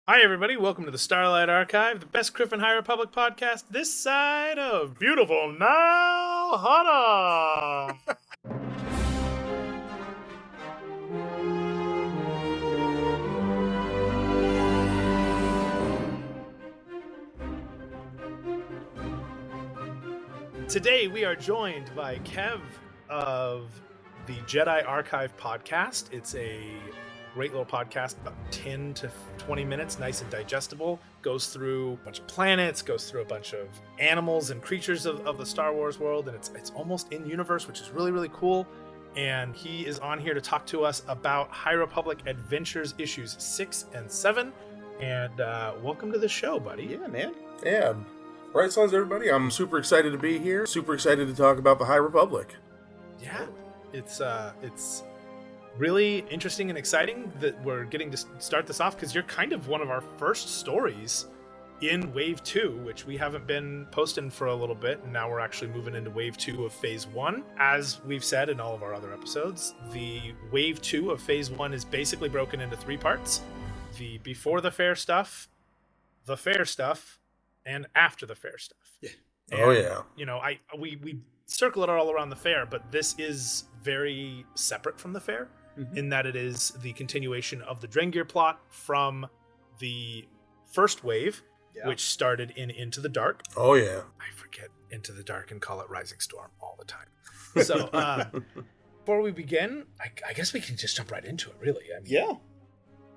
Hi, everybody. Welcome to the Starlight Archive, the best Criff and High Republic podcast this side of beautiful Nalhada. Today, we are joined by Kev of the Jedi Archive podcast. It's a great little podcast, about 10 to 20 minutes, nice and digestible. Goes through a bunch of planets, goes through a bunch of animals and creatures of the Star Wars world, and it's almost in universe, which is really, really cool. And he is on here to talk to us about High Republic Adventures issues 6 and 7. And welcome to the show, buddy. Yeah, man. Yeah. Right, Sons, everybody. I'm super excited to be here. Super excited to talk about the High Republic. Yeah, it's really interesting and exciting that we're getting to start this off, because you're kind of one of our first stories in Wave 2, which we haven't been posting for a little bit, and now we're actually moving into Wave 2 of Phase 1. As we've said in all of our other episodes, the Wave 2 of Phase 1 is basically broken into 3 parts. The before the fair stuff, the fair stuff, and after the fair stuff. Yeah. And, Oh, yeah. You know, we circle it all around the fair, but this is very separate from the fair. Mm-hmm. In that it is the continuation of the Drengir plot from the first wave, which started in Into the Dark. Oh, yeah. I forget Into the Dark and call it Rising Storm all the time. So, before we begin, I guess we can just jump right into it, really. I mean,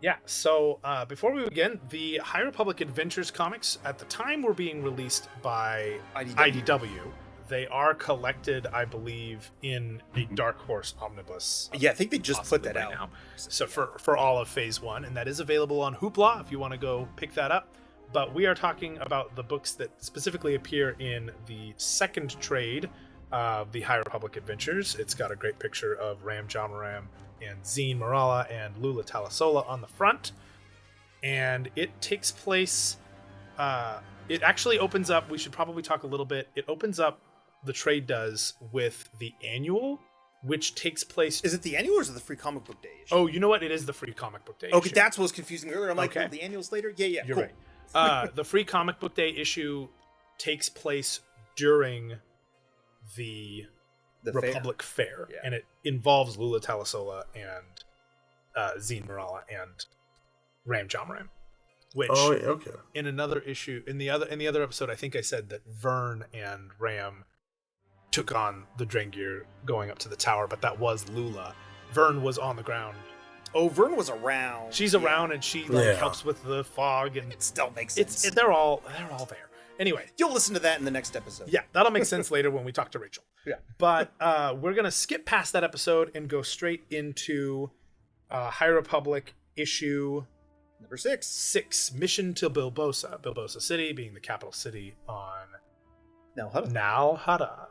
yeah. So, before we begin, the High Republic Adventures comics at the time were being released by IDW. They are collected, I believe, in a Dark Horse omnibus. Yeah, I think they just put that right out now. So for all of Phase 1, and that is available on Hoopla if you want to go pick that up. But we are talking about the books that specifically appear in the second trade of the High Republic Adventures. It's got a great picture of Ram Jamaram and Zine Marala and Lula Talasola on the front. And it takes place... it actually opens up... We should probably talk a little bit. It opens up, the trade does, with the annual, which takes place... Is it the annual or is it the free comic book day issue? Oh, you know what? It is the free comic book day okay, issue. that's what was confusing me earlier. I'm like, Okay. oh, the annual's later? Yeah, You're cool. right. The free comic book day issue takes place during the Republic Fair. Yeah. And it involves Lula Talasola and Zine Marala and Ram Jamaram. Which, in another issue, in the other episode, I think I said that Vern and Ram took on the Drengir going up to the tower, but that was Lula. Vern was on the ground. Oh, Vern was around. She's around, and she helps with the fog, and it still makes sense. They're all there. Anyway, you'll listen to that in the next episode. Yeah, that'll make sense later when we talk to Rachel. Yeah, but we're gonna skip past that episode and go straight into High Republic issue number 6. 6, Mission to Bilbosa. Bilbosa City being the capital city on Nalhada.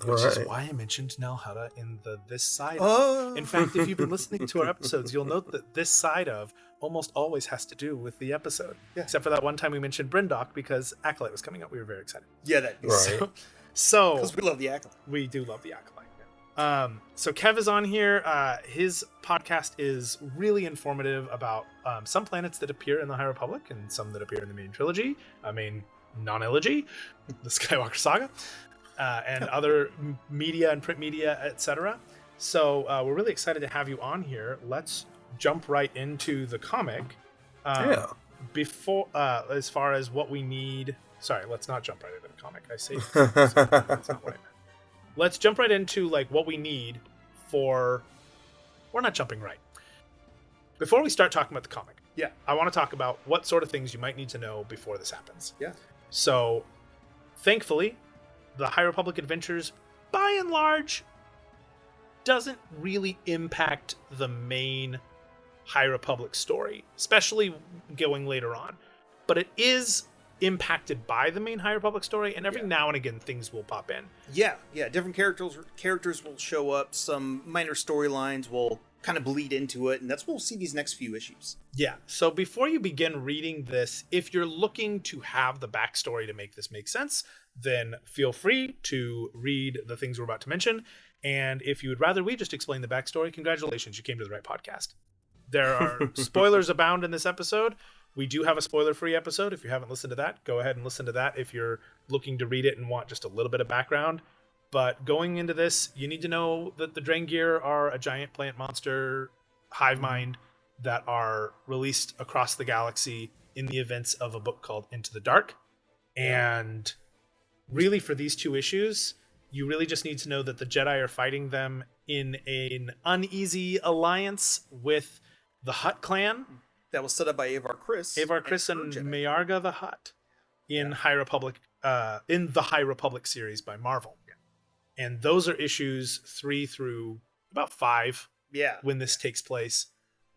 Which is why I mentioned Nalhada in this side. Oh. In fact, if you've been listening to our episodes, you'll note that this side of almost always has to do with the episode. Yeah. Except for that one time we mentioned Bryndock because Acolyte was coming up. We were very excited. Yeah, that right. So because we love the Acolyte. We do love the Acolyte. So Kev is on here. His podcast is really informative about some planets that appear in the High Republic and some that appear in the main trilogy. I mean, non-trilogy, the Skywalker Saga. And other media and print media, etc. So we're really excited to have you on here. Let's jump right into the comic. Before, as far as what we need... Sorry, let's not jump right into the comic. I say that's not what I meant. Let's jump right into what we need for... We're not jumping right. Before we start talking about the comic, I want to talk about what sort of things you might need to know before this happens. Yeah. So, thankfully... The High Republic Adventures, by and large, doesn't really impact the main High Republic story, especially going later on. But it is impacted by the main High Republic story, and every now and again things will pop in. Yeah, different characters will show up, some minor storylines will kind of bleed into it, and that's what we'll see these next few issues. Yeah, so before you begin reading this, if you're looking to have the backstory to make this make sense, then feel free to read the things we're about to mention. And if you would rather we just explain the backstory, congratulations, you came to the right podcast. There are spoilers abound in this episode. We do have a spoiler-free episode. If you haven't listened to that, go ahead and listen to that if you're looking to read it and want just a little bit of background. But going into this, you need to know that the Drengir are a giant plant monster hive mind that are released across the galaxy in the events of a book called Into the Dark. And really, for these 2 issues, you really just need to know that the Jedi are fighting them in an uneasy alliance with the Hutt clan. That was set up by Avar Kriss. Avar Kriss and Mayarga the Hutt in High Republic, in the High Republic series by Marvel. And those are issues 3 through about 5 when this takes place.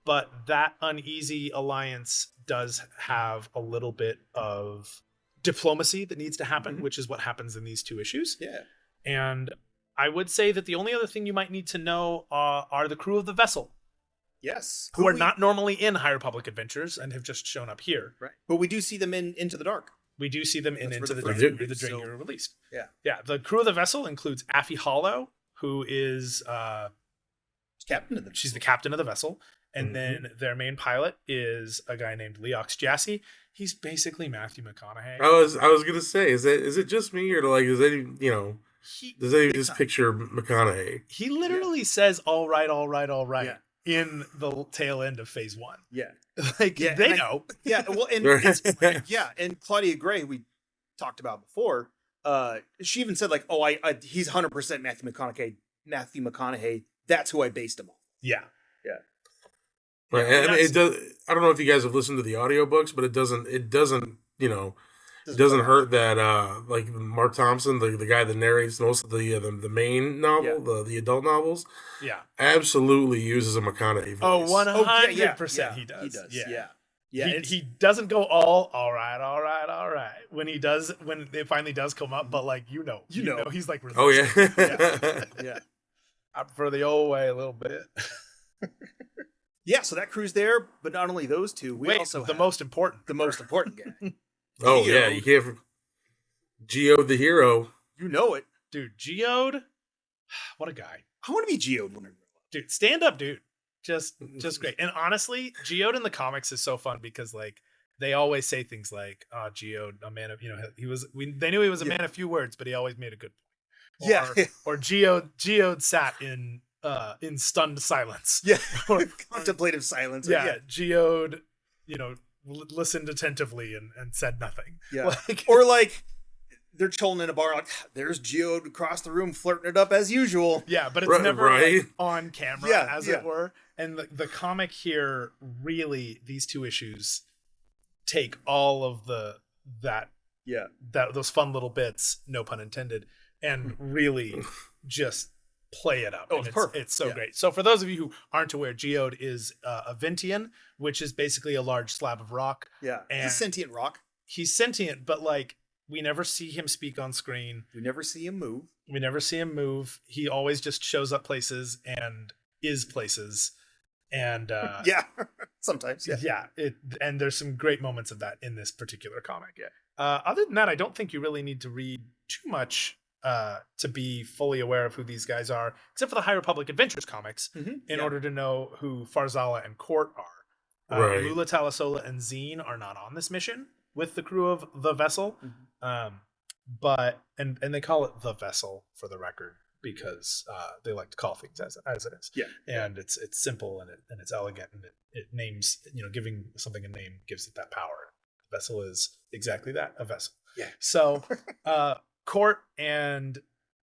But that uneasy alliance does have a little bit of diplomacy that needs to happen, which is what happens in these 2 issues. Yeah. And I would say that the only other thing you might need to know are the crew of the vessel. Yes. Who are not normally in High Republic Adventures and have just shown up here. Right. But we do see them in Into the Dark. We do see them in That's Into the where Dark, the the Drengir Drengir released. Yeah. Yeah. The crew of the vessel includes Affie Hollow, who is captain of the she's the captain of the vessel. And then their main pilot is a guy named Leox Jassy. He's basically Matthew McConaughey. I was gonna say, is it just me, or like does any does anybody just picture McConaughey? He literally says all right in the tail end of phase 1. Yeah. They know. Well, and and Claudia Gray, we talked about before, she even said like, oh, he's 100% Matthew McConaughey. That's who I based him on. Yeah. Right. I mean, it does. I don't know if you guys have listened to the audiobooks, but it doesn't hurt that like Mark Thompson, the guy that narrates most of the main novel, the adult novels, absolutely uses a McConaughey voice. Oh, 100% he does. He does. Yeah. He doesn't go all right when it finally does come up, but like you know he's like oh yeah. Yeah. For the old way a little bit. Yeah, so that crew's there, but not only those 2, we also have the most important guy. Oh yeah, you can't. Geode the hero. You know it, dude. Geode, what a guy. I want to be Geode when I grow up. Dude, stand up, dude. Just great. And honestly, Geode in the comics is so fun because like they always say things like, "Oh, Geode, a man of they knew he was a man of few words, but he always made a good point." Or Geode sat in stunned silence. Yeah. Or contemplative silence. Yeah. Geode, listened attentively and said nothing. Yeah. Or like they're chilling in a bar, like there's Geode across the room flirting it up as usual. Yeah, but it's never like, on camera, as it were. And the comic here, really, these 2 issues take all of those fun little bits, no pun intended, and really just play it up. Oh, it's perfect. It's so great. So for those of you who aren't aware, Geode is a Ventian, which is basically a large slab of rock. Yeah, and he's sentient rock. He's sentient, but like we never see him speak on screen. We never see him move. He always just shows up places and is places. And sometimes. And there's some great moments of that in this particular comic. Other than that, I don't think you really need to read too much to be fully aware of who these guys are, except for the High Republic Adventures comics, in order to know who Farzala and Court are. Right. Lula, Talasola, and Zine are not on this mission with the crew of the vessel, but they call it the vessel for the record because they like to call things as it is. Yeah, and it's simple and it's elegant and it names, giving something a name gives it that power. The vessel is exactly that, a vessel. Yeah. So Court and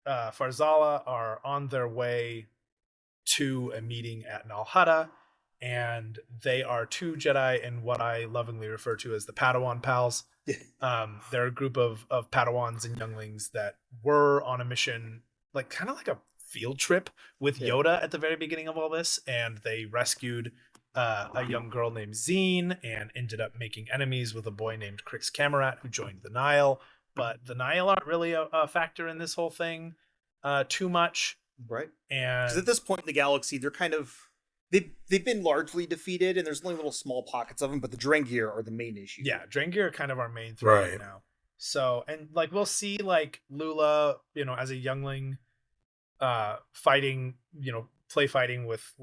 Farzala are on their way to a meeting at Nal Hutta, and they are 2 Jedi in what I lovingly refer to as the Padawan Pals. They're a group of Padawans and younglings that were on a mission, like kind of like a field trip with Yoda at the very beginning of all this, and they rescued a young girl named Zine and ended up making enemies with a boy named Crix Camarat who joined the Nile. But the Nile aren't really a factor in this whole thing too much. Right. And because at this point in the galaxy, they're kind of they've been largely defeated, and there's only little small pockets of them. But the Drengir are the main issue. Yeah, Drengir are kind of our main threat right now. So, and like we'll see like Lula, as a youngling, fighting, play fighting with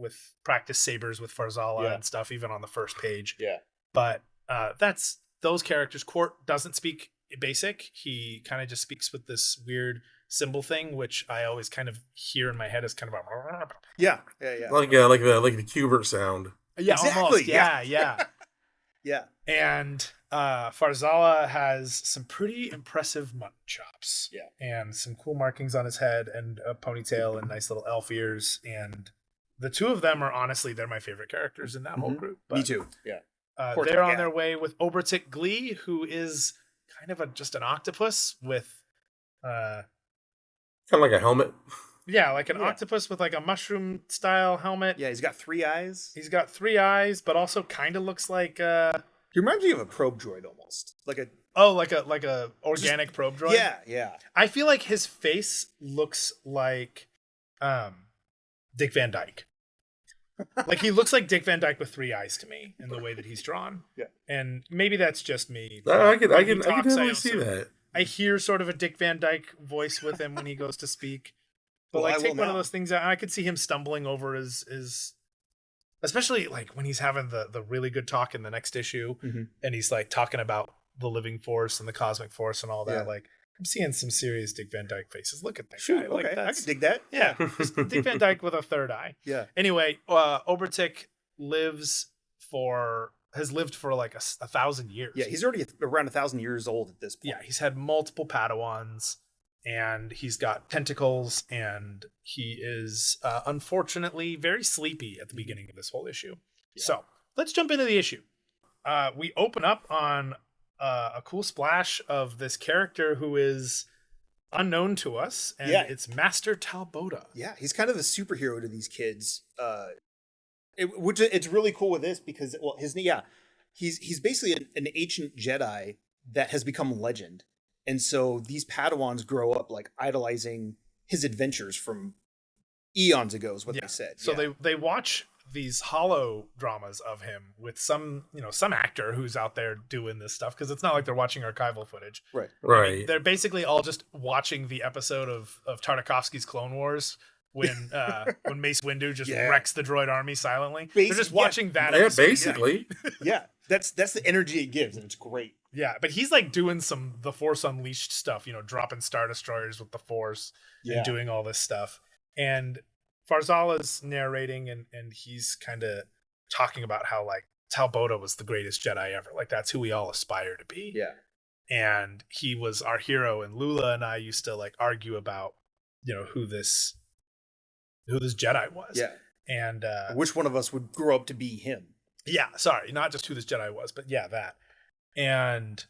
practice sabers with Farzala and stuff, even on the first page. Yeah. But that's those characters. Court doesn't speak basic. He kind of just speaks with this weird symbol thing, which I always kind of hear in my head as kind of a like the Qbert sound. Yeah, exactly. Almost. Yeah. Yeah. And Farzala has some pretty impressive mutton chops. Yeah. And some cool markings on his head and a ponytail and nice little elf ears. And the two of them are honestly, they're my favorite characters in that whole group. But, me too. Yeah. They're on their way with Obertik Glee, who is kind of just an octopus with kind of like a helmet. Yeah, like an octopus with like a mushroom style helmet. Yeah, he's got 3 eyes. He's got 3 eyes, but also kind of looks like he reminds me of a probe droid almost. Like a organic probe droid. Yeah. I feel like his face looks like Dick Van Dyke. Like he looks like Dick Van Dyke with 3 eyes to me in the way that he's drawn. Yeah. And maybe that's just me. I can definitely see that. I hear sort of a Dick Van Dyke voice with him when he goes to speak. But take one of those things. I could see him stumbling over his especially like when he's having the really good talk in the next issue, and he's like talking about the living force and the cosmic force and all that. Yeah. Like I'm seeing some serious Dick Van Dyke faces. Look at that guy. Okay, like I can dig that. Yeah, Dick Van Dyke with a 3rd eye. Yeah. Anyway, Obertik has lived for like 1,000 years. Yeah, he's already around 1,000 years old at this point. Yeah, he's had multiple Padawans. And he's got tentacles, and he is unfortunately very sleepy at the beginning of this whole issue. Yeah. So let's jump into the issue. We open up on a cool splash of this character who is unknown to us, and it's Master Talbota. Yeah, he's kind of a superhero to these kids. It's really cool with this because he's basically an ancient Jedi that has become legend. And so these Padawans grow up like idolizing his adventures from eons ago is what they said. So they watch these holo dramas of him with some actor who's out there doing this stuff, because it's not like they're watching archival footage. Right. Right. I mean, they're basically all just watching the episode of Tartakovsky's Clone Wars when Mace Windu just wrecks the droid army silently. They're just watching that episode. Yeah, basically. Yeah. That's the energy it gives, and it's great. Yeah, but he's like doing some the Force Unleashed stuff, dropping Star Destroyers with the Force and doing all this stuff. And Farzala's narrating, and he's kind of talking about how like Talbota was the greatest Jedi ever. Like that's who we all aspire to be. Yeah. And he was our hero, and Lula and I used to like argue about, who this Jedi was. Yeah. And which one of us would grow up to be him? Yeah, sorry, not just who this Jedi was, but that. And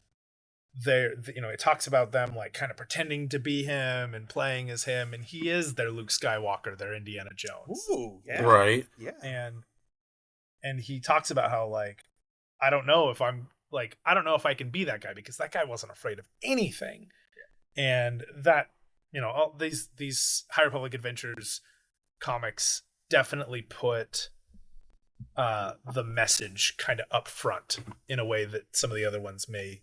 it talks about them like kind of pretending to be him and playing as him, and he is their Luke Skywalker, their Indiana Jones. Ooh, yeah. Right. Yeah. And he talks about how like I don't know if I can be that guy, because that guy wasn't afraid of anything. Yeah. And that, all these High Republic Adventures comics definitely put the message kind of up front in a way that some of the other ones may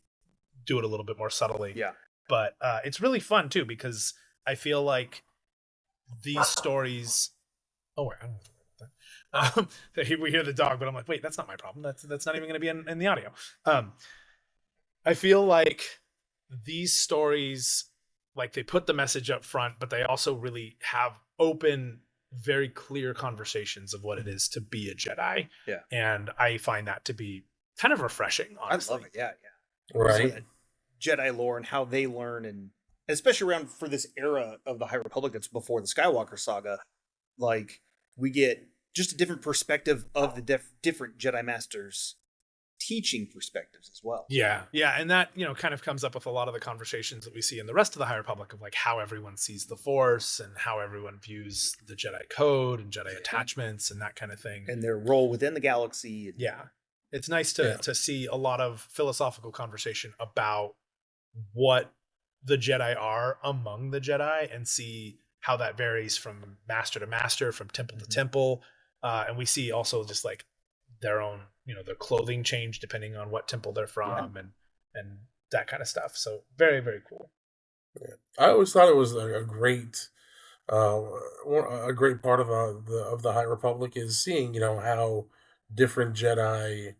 do it a little bit more subtly. Yeah. But it's really fun too, because I feel like these stories. Oh, I don't know. We hear the dog, but I'm like, wait, that's not my problem. That's not even going to be in the audio. I feel like these stories, like they put the message up front, but they also really have open, very clear conversations of what it is to be a Jedi. Yeah. And I find that to be kind of refreshing, honestly. I love it. Yeah. Right. Jedi lore and how they learn, and especially around for this era of the High Republic that's before the Skywalker saga, like we get just a different perspective of the different Jedi Masters teaching perspectives as well. Yeah. And that, kind of comes up with a lot of the conversations that we see in the rest of the High Republic of like how everyone sees the Force and how everyone views the Jedi code and Jedi attachments and that kind of thing. And their role within the galaxy. Yeah. It's nice to see a lot of philosophical conversation about what the Jedi are among the Jedi, and see how that varies from master to master, from temple to temple. And we see also just like their own, their clothing change depending on what temple they're from, and that kind of stuff. So very, very cool. Yeah. I always thought it was a great a great part of the High Republic is seeing, how different Jedi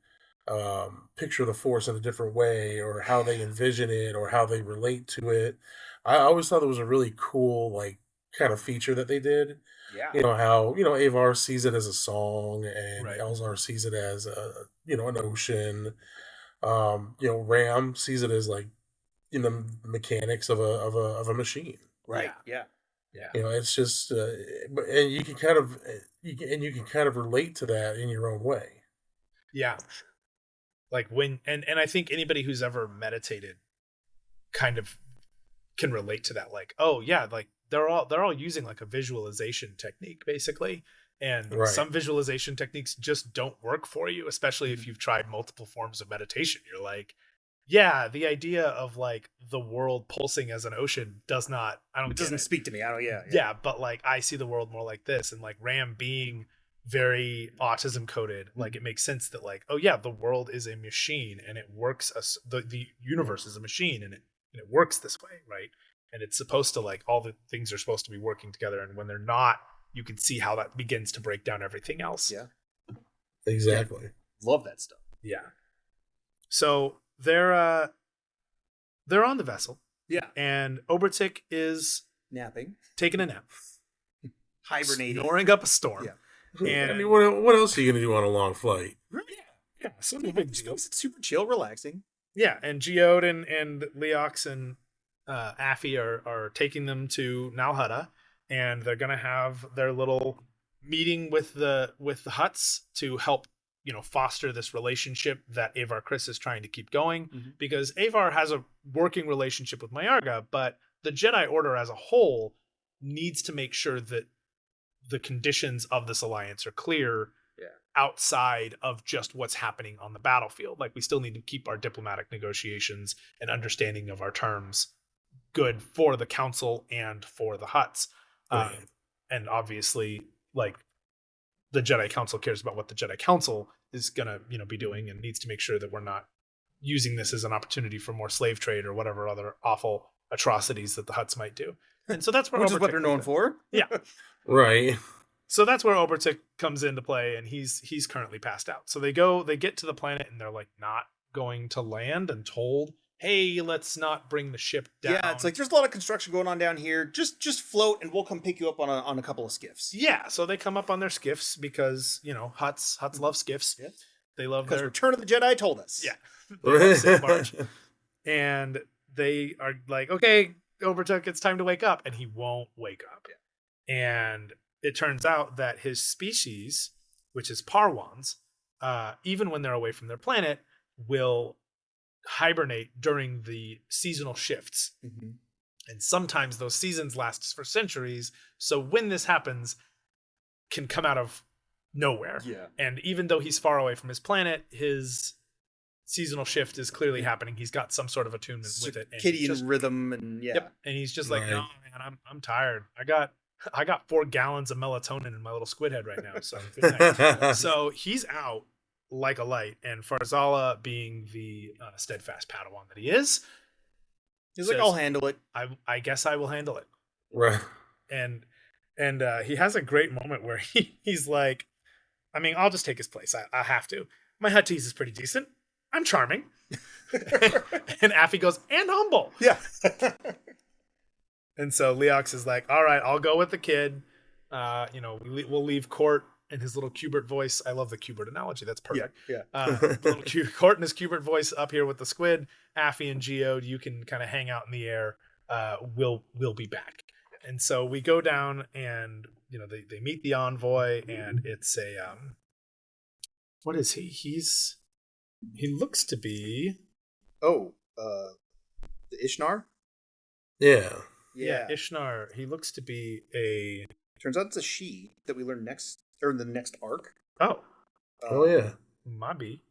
picture the Force in a different way, or how they envision it, or how they relate to it. I always thought it was a really cool, like, kind of feature that they did. Yeah. How, Avar sees it as a song, and Right. Elzar sees it as an ocean. Ram sees it as, like, mechanics of a machine. Right. Yeah. It's just, and you can kind of, you can kind of relate to that in your own way. Yeah. Like when, and I think anybody who's ever meditated kind of can relate to that. Like, oh yeah, like they're all using like a visualization technique basically. And some visualization techniques just don't work for you, especially if you've tried multiple forms of meditation. You're like, yeah, the idea of like the world pulsing as an ocean it doesn't speak to me. Yeah, but like I see the world more like this, and like Ram being very autism coded, like it makes sense that like, oh yeah, the world is a machine and it works the universe is a machine and it works this way, right? And it's supposed to, like, all the things are supposed to be working together, and when they're not, you can see how that begins to break down everything else. Yeah. Exactly. Yeah. Love that stuff. Yeah. So they're on the vessel. Yeah. And Obertik is napping, taking a nap, hibernating, snoring up a storm. Yeah. And I mean, what else are you going to do on a long flight? Yeah. So no big deal. It's super chill, relaxing. Yeah. And Geode and Leox and Affy are taking them to Nal Hutta, and they're gonna have their little meeting with the Hutts to help foster this relationship that Avar Kriss is trying to keep going, because Avar has a working relationship with Mayarga, but the Jedi Order as a whole needs to make sure that the conditions of this alliance are clear outside of just what's happening on the battlefield. Like, we still need to keep our diplomatic negotiations and understanding of our terms good for the council and for the Hutts. And obviously, like, the Jedi Council cares about what the Jedi Council is gonna be doing, and needs to make sure that we're not using this as an opportunity for more slave trade or whatever other awful atrocities that the Hutts might do. And so that's where which is what they're known for. Yeah. Right. So that's where Obertik comes into play, and he's currently passed out. So they get to the planet, and they're like not going to land, and told, hey, let's not bring the ship down. Yeah, it's like, there's a lot of construction going on down here. Just float, and we'll come pick you up on a couple of skiffs. Yeah, so they come up on their skiffs because, Hutts love skiffs. Yeah. They love because their Return of the Jedi told us. Yeah. They love sail barge. And they are like, okay, Obertik, it's time to wake up. And he won't wake up. Yeah. And it turns out that his species, which is Parwans, even when they're away from their planet, will hibernate during the seasonal shifts. And sometimes those seasons last for centuries. So when this happens, can come out of nowhere. Yeah. And even though he's far away from his planet, his seasonal shift is clearly happening. He's got some sort of attunement with it. Circadian rhythm, and Yep. And he's just like, no, man, I'm tired. I got 4 gallons of melatonin in my little squid head right now. So good night. So he's out like a light, and Farzala, being the steadfast Padawan that he is, he's like, I'll handle it. I guess I will handle it. Right. And he has a great moment where he's like, I mean, I'll just take his place. I have to. My Huttese is pretty decent. I'm charming. And Affy goes, and humble. Yeah. And so Leox is like, all right, I'll go with the kid. We'll leave Court in his little Cubert voice. I love the Cubert analogy. That's perfect. Yeah. Court in his Cubert voice up here with the squid. Affy and Geode, you can kind of hang out in the air. We'll be back. And so we go down, and they meet the envoy, and it's a what is he? He looks to be the Ishnar. Yeah. Ishnar. He looks to be a. Turns out it's a she that we learn next, or in the next arc. Oh yeah. Might be.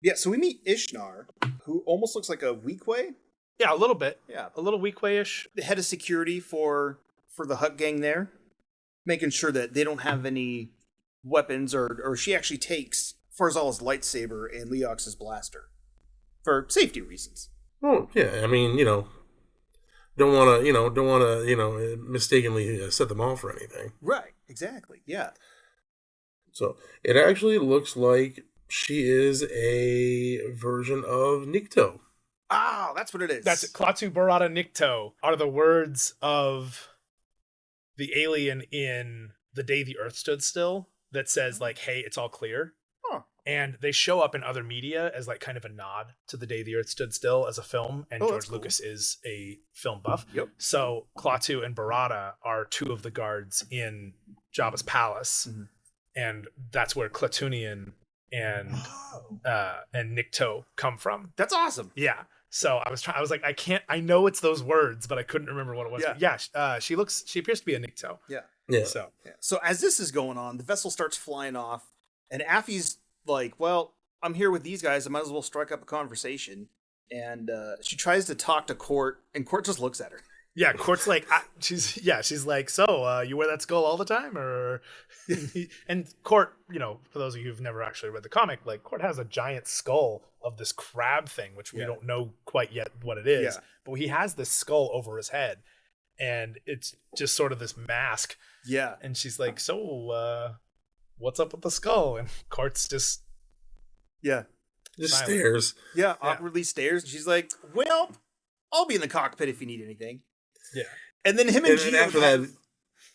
Yeah. So we meet Ishnar, who almost looks like a Weequay. Yeah, a little bit. Yeah, a little Weequay-ish. The head of security for the Hutt gang there, making sure that they don't have any weapons, or she actually takes Farzala's lightsaber and Leox's blaster for safety reasons. Well, yeah. I mean, don't want to, mistakenly set them off or anything. Right. Exactly. Yeah. So it actually looks like she is a version of Nikto. Oh, that's what it is. That's it. Klaatu Barada Nikto are the words of the alien in The Day the Earth Stood Still that says, like, hey, it's all clear. Huh. And they show up in other media as, like, kind of a nod to The Day the Earth Stood Still as a film. And George Lucas is a film buff. Yep. So Klaatu and Barada are two of the guards in Jabba's palace. Mm-hmm. And that's where Klatooinian and Nikto come from. That's awesome. Yeah. So I was like, I know it's those words, but I couldn't remember what it was. Yeah. She appears to be a Nikto. Yeah. Yeah. So as this is going on, the vessel starts flying off, and Affy's like, well, I'm here with these guys. I might as well strike up a conversation. And she tries to talk to Court, and Court just looks at her. Yeah, Court's like, she's like, so you wear that skull all the time, or? And Court, for those of you who've never actually read the comic, like Court has a giant skull of this crab thing, which we don't know quite yet what it is, but he has this skull over his head, and it's just sort of this mask. Yeah, and she's like, so what's up with the skull? And Court's just stares. Yeah, awkwardly stares, and she's like, well, I'll be in the cockpit if you need anything. Yeah. And then him and Geode after that,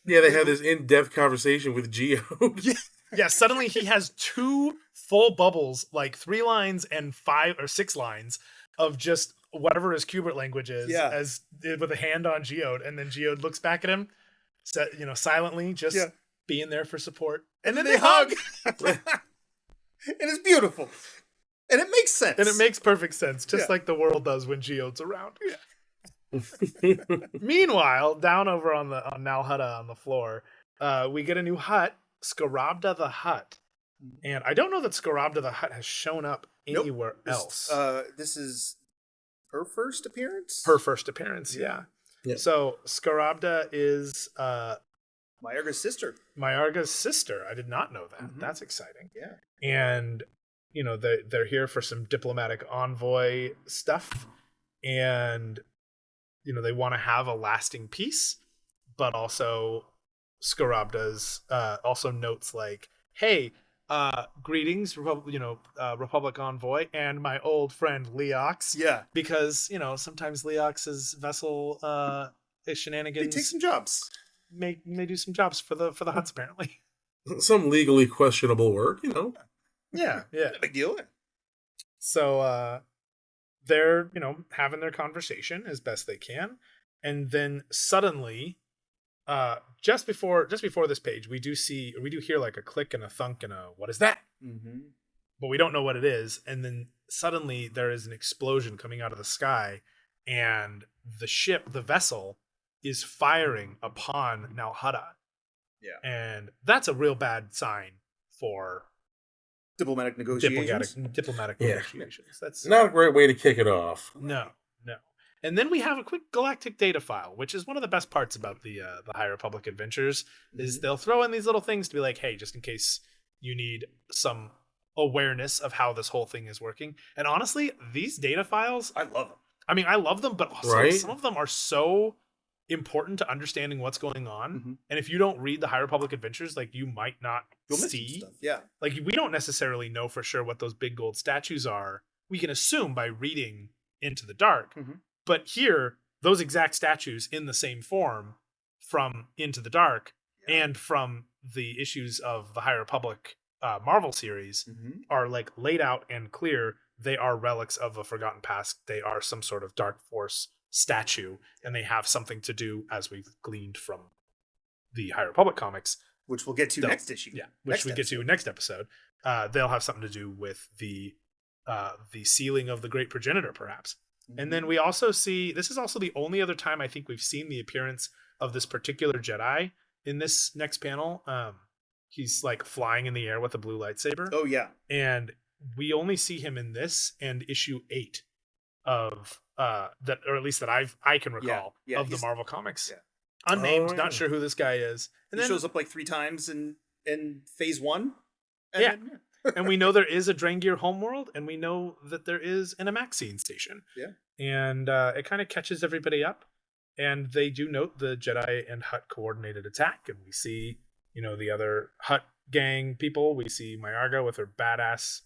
they have this in-depth conversation with Geode. Yeah, suddenly he has 2 full bubbles, like 3 lines and 5 or 6 lines of just whatever his Qubert language is, as with a hand on Geode, and then Geode looks back at him, silently, just being there for support. And then they hug. And it's beautiful. And it makes sense. And it makes perfect sense, just like the world does when Geode's around. Yeah. Meanwhile, down over on Nal Hutta on the floor, we get a new hut, Scarabda the Hutt. And I don't know that Scarabda the Hutt has shown up anywhere else. This is her first appearance? Her first appearance, yeah. So Scarabda is Mayarga's sister. Mayarga's sister. I did not know that. Mm-hmm. That's exciting. Yeah. And, they're here for some diplomatic envoy stuff. And they want to have a lasting peace, but also Scarabda's also notes like, hey, greetings, Republic envoy and my old friend Leox. Yeah. Because, sometimes Leox's vessel shenanigans. They take some jobs. May do some jobs for the Hutts, apparently. Some legally questionable work, Yeah. Big deal. So they're having their conversation as best they can, and then suddenly just before this page we do hear like a click and a thunk and a what is that, but we don't know what it is, and then suddenly there is an explosion coming out of the sky, and the vessel is firing upon Nal Hutta. And that's a real bad sign for diplomatic negotiations. Diplomatic negotiations. That's not a great way to kick it off. No. And then we have a quick galactic data file, which is one of the best parts about the High Republic Adventures, is they'll throw in these little things to be like, hey, just in case you need some awareness of how this whole thing is working. And honestly, these data files, I love them. I mean, I love them, but also right? Some of them are so important to understanding what's going on. And if you don't read the High Republic Adventures, like, you might not see. Yeah. Like, we don't necessarily know for sure what those big gold statues are. We can assume by reading Into the Dark. But here, those exact statues in the same form from Into the Dark and from the issues of the High Republic Marvel series are like laid out and clear. They are relics of a forgotten past. They are some sort of Dark Force statue, and they have something to do, as we've gleaned from the High Republic comics, which we'll get to next issue. Yeah, which we get to next episode. They'll have something to do with the sealing of the Great Progenitor, perhaps. And then we also see, this is also the only other time I think we've seen the appearance of this particular Jedi in this next panel. He's like flying in the air with a blue lightsaber. Oh yeah. And we only see him in this and issue 8 of that, or at least that I can recall of the Marvel comics. Unnamed, not sure who this guy is. And he shows up like 3 times in phase 1. And we know there is a Drangir homeworld, and we know that there is an Amaxine station. Yeah. And it kind of catches everybody up. And they do note the Jedi and Hutt coordinated attack, and we see, the other Hutt gang people. We see Mayarga with her badass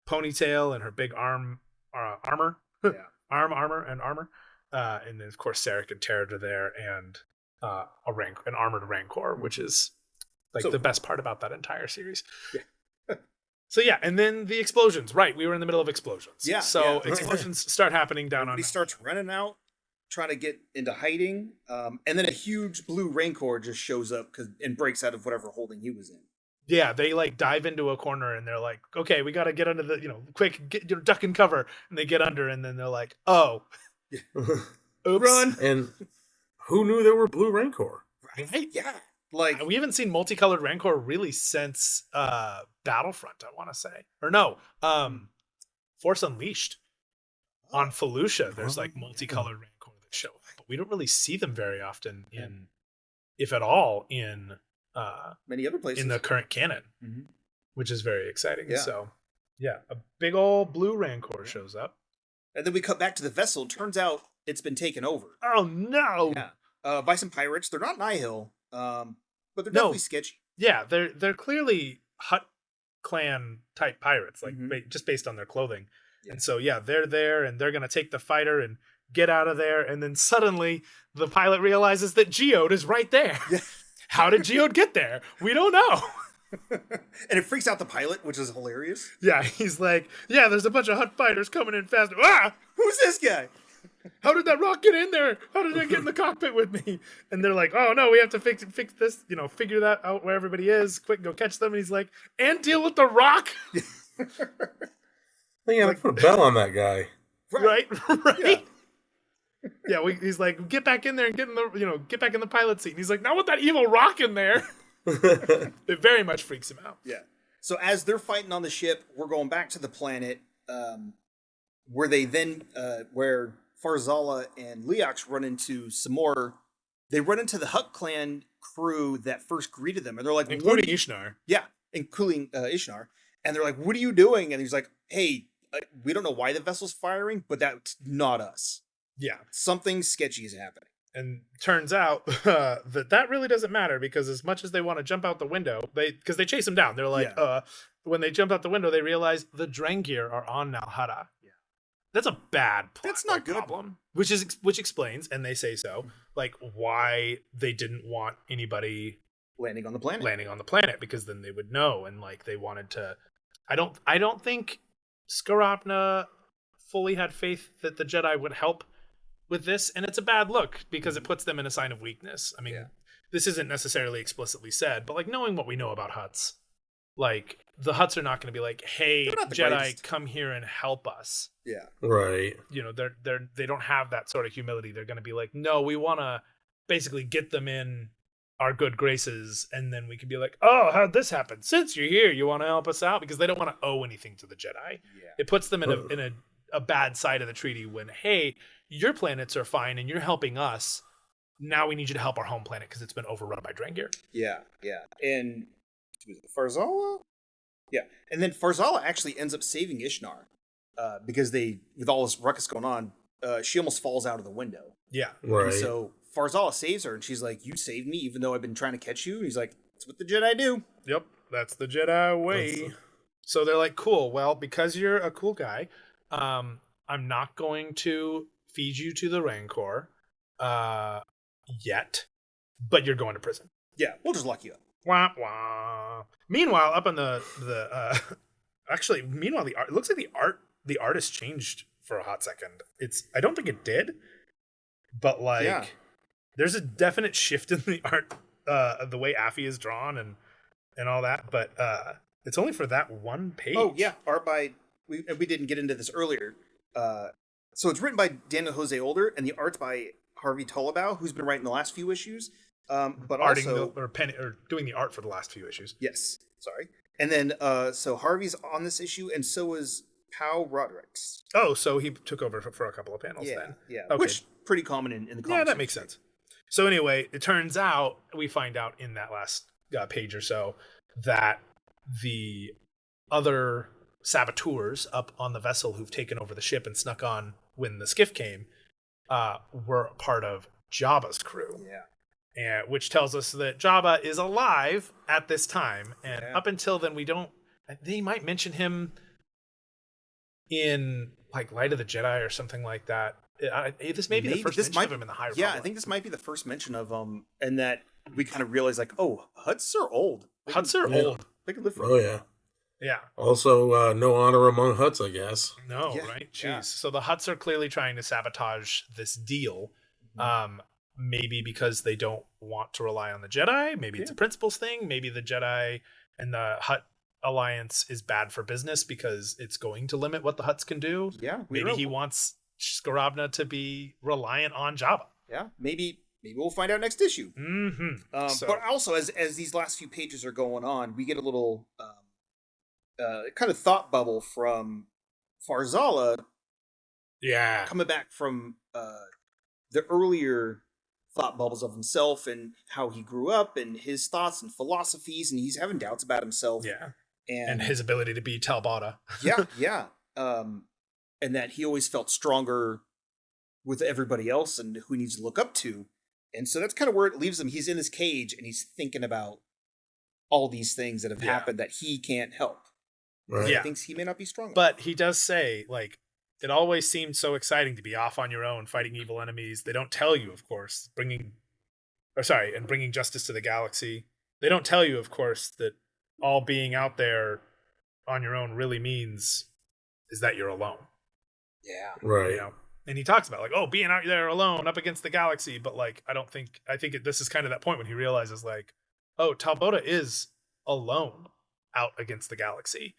ponytail and her big armor, Yeah. armor, and then of course Sarek and Terra are there, and an armored Rancor, which is the best part about that entire series. Yeah. So yeah, and then the explosions. Right, we were in the middle of explosions. Yeah. So explosions start happening down Everybody on. starts running out, trying to get into hiding, and then a huge blue Rancor just shows up and breaks out of whatever holding he was in. Yeah, they dive into a corner and they're like, "Okay, we got to get under the, quick, duck and cover." And they get under, and then they're like, "Oh, oops. Run!" And who knew there were blue Rancor? Right? Yeah. Like, We haven't seen multicolored Rancor really since Battlefront, I want to say. Or no, Force Unleashed. On Felucia, there's multicolored Rancor that show up, but we don't really see them very often if at all, in many other places in the current canon, which is very exciting. Yeah. So, yeah, a big old blue Rancor shows up. And then we cut back to the vessel. Turns out it's been taken over. Oh, no! Yeah. By some pirates. They're not Nihil, but they're definitely sketchy. Yeah, they're clearly Hutt clan type pirates, just based on their clothing. Yeah. And so, yeah, they're there, and they're going to take the fighter and get out of there. And then suddenly the pilot realizes that Geode is right there. Yeah. How did Geode get there? We don't know. And it freaks out the pilot, which is hilarious. Yeah, he's like, yeah, there's a bunch of Hutt fighters coming in fast. Ah! Who's this guy? How did that rock get in there? How did it get in the cockpit with me? And they're like, oh no, we have to fix this, figure that out where everybody is. Quick, go catch them. And he's like, and deal with the rock? They gotta put a bell on that guy. Right? Yeah, he's like, get back in there and get back in the pilot seat. And he's like, not with that evil rock in there. It very much freaks him out. Yeah. So as they're fighting on the ship, we're going back to the planet, where they then, where Farzala and Leox run into some more. They run into the Hutt clan crew that first greeted them, and they're like, including Ishnar. Yeah, including Ishnar. And they're like, what are you doing? And he's like, hey, we don't know why the vessel's firing, but that's not us. Yeah. Something sketchy is happening. And turns out that really doesn't matter, because as much as they want to jump out the window, because they chase him down. They're like, when they jump out the window, they realize the Drengir are on Nalhada. Yeah. That's a bad plot. That's not good. Problem. Which explains, and they say so, why they didn't want anybody landing on the planet, because then they would know, and they wanted to. I don't think Skarapna fully had faith that the Jedi would help with this, and it's a bad look because it puts them in a sign of weakness. I mean, this isn't necessarily explicitly said, but knowing what we know about Hutts, the Hutts are not going to be like, "Hey, Jedi, greatest. Come here and help us." Yeah, right. They don't have that sort of humility. They're going to be like, "No, we want to basically get them in our good graces, and then we can be like, oh, how'd this happen? Since you're here, you want to help us out?" Because they don't want to owe anything to the Jedi. Yeah. It puts them in a bad side of the treaty when, hey, your planets are fine and you're helping us. Now we need you to help our home planet because it's been overrun by Drengir. Yeah. And Farzala? Yeah. And then Farzala actually ends up saving Ishnar because with all this ruckus going on, she almost falls out of the window. Yeah. Right. And so Farzala saves her, and she's like, you saved me even though I've been trying to catch you. And he's like, that's what the Jedi do. Yep, that's the Jedi way. So they're like, cool, well, because you're a cool guy, I'm not going to feed you to the Rancor yet, but you're going to prison. Yeah, we'll just lock you up. Wah, wah. Meanwhile, up on the art, it looks like the artist changed for a hot second. I don't think it did, but there's a definite shift in the art, the way Affy is drawn and all that, but it's only for that one page. Oh yeah, art by we didn't get into this earlier. So it's written by Daniel Jose Older, and the art's by Harvey Tolabau, who's been writing the last few issues. But also doing the art for the last few issues. Yes, sorry. And then so Harvey's on this issue, and so is Pau Rodriguez. Oh, so he took over for a couple of panels then. Yeah, okay. Which pretty common in the comics. Yeah, that makes sense. So anyway, it turns out, we find out in that last page or so, that the other saboteurs up on the vessel who've taken over the ship and snuck on when the skiff came were part of Jabba's crew. Yeah. And which tells us that Jabba is alive at this time. And Yeah. up until then, they might mention him in like Light of the Jedi or something like that. This may be the first mention of him in the High Republic. Yeah, I think this might be the first mention of and that we kind of realize like, oh, Hutts are old. Hutts are old. They can live for. Oh yeah. Yeah. Also, no honor among Hutts, I guess. No, Yeah. right? Jeez. Yeah. So the Hutts are clearly trying to sabotage this deal. Maybe because they don't want to rely on the Jedi. Maybe it's a principles thing. Maybe the Jedi and the Hutt alliance is bad for business because it's going to limit what the Hutts can do. Yeah. Maybe he wants Scarabna to be reliant on Jabba. Yeah. Maybe we'll find out next issue. Mm-hmm. But also, as these last few pages are going on, we get a little kind of thought bubble from Farzala. Yeah. Coming back from the earlier thought bubbles of himself and how he grew up and his thoughts and philosophies, and he's having doubts about himself. Yeah. And his ability to be Talbota. Yeah. And that he always felt stronger with everybody else and who he needs to look up to. And so that's kind of where it leaves him. He's in his cage and he's thinking about all these things that have happened that he can't help. Right. He thinks he may not be strong enough. But he does say, like, it always seemed so exciting to be off on your own, fighting evil enemies. They don't tell you, of course, bringing justice to the galaxy. They don't tell you, of course, that all being out there on your own really means is that you're alone. Yeah. Right. You know? And he talks about, like, oh, being out there alone up against the galaxy. But, like, I think this is kind of that point when he realizes, like, oh, Talbota is alone out against the galaxy.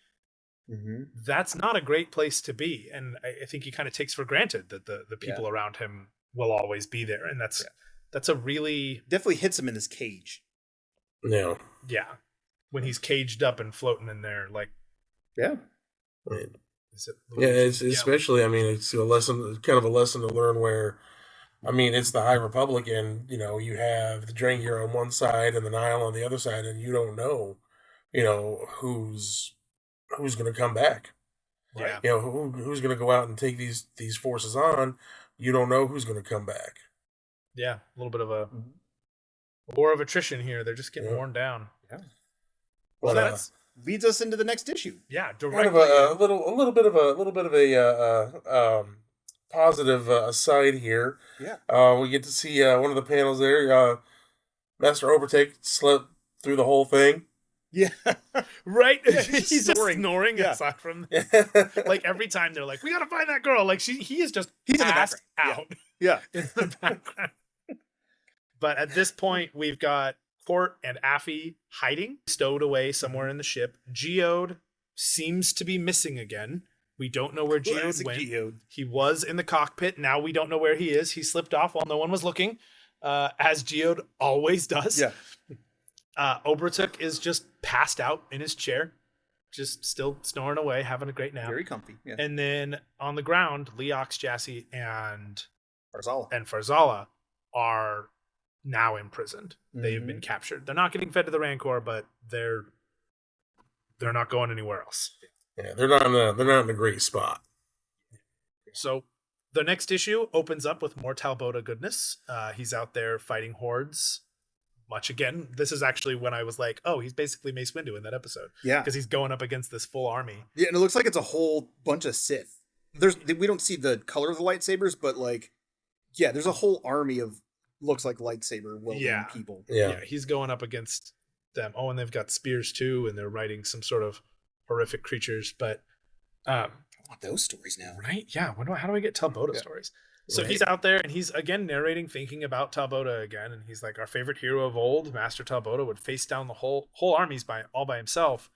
Mm-hmm. That's not a great place to be. And I think he kind of takes for granted that the people around him will always be there. And that's a really... Definitely hits him in his cage. Yeah. Yeah. When he's caged up and floating in there, like... Yeah. Right. Yeah, it's especially, I mean, it's kind of a lesson to learn where, I mean, it's the High Republic and, you know, you have the Drengir on one side and the Nile on the other side, and you don't know, you know, who's going to come back. Yeah. You know, who's going to go out and take these forces on. You don't know who's going to come back. Yeah. A little bit of a war of attrition here. They're just getting worn down. Yeah. Well, that's leads us into the next issue. Yeah. Kind of a little bit of a positive aside here. Yeah. We get to see one of the panels there. Master Overtake slept through the whole thing. Yeah. Right. Yeah, he's just snoring aside from like every time they're like, we gotta find that girl. Like he is just he's in the passed background. out Yeah. in the background. But at this point, we've got Court and Affy hiding, stowed away somewhere in the ship. Geode seems to be missing again. We don't know where Geode went. Geode. He was in the cockpit. Now we don't know where he is. He slipped off while no one was looking, as Geode always does. Yeah. Obertuk is just passed out in his chair, just still snoring away, having a great nap. Very comfy. Yeah. And then on the ground, Leox, Jassy, and Farzala. Farzala are now imprisoned. They've been captured. They're not getting fed to the Rancor, but they're not going anywhere else. Yeah, they're not in a great spot. So the next issue opens up with more Talbota goodness. He's out there fighting hordes. Much again, this is actually when I was like, oh, he's basically Mace Windu in that episode. Yeah. Because he's going up against this full army. Yeah, and it looks like it's a whole bunch of Sith. We don't see the color of the lightsabers, but like, yeah, there's a whole army of looks like lightsaber wielding people. Yeah, he's going up against them. Oh, and they've got spears too, and they're riding some sort of horrific creatures. But I want those stories now. Right? Yeah. How do I get Talbota stories? So he's out there and he's again narrating, thinking about Talbota again, and he's like, our favorite hero of old, Master Talbota, would face down the whole armies all by himself.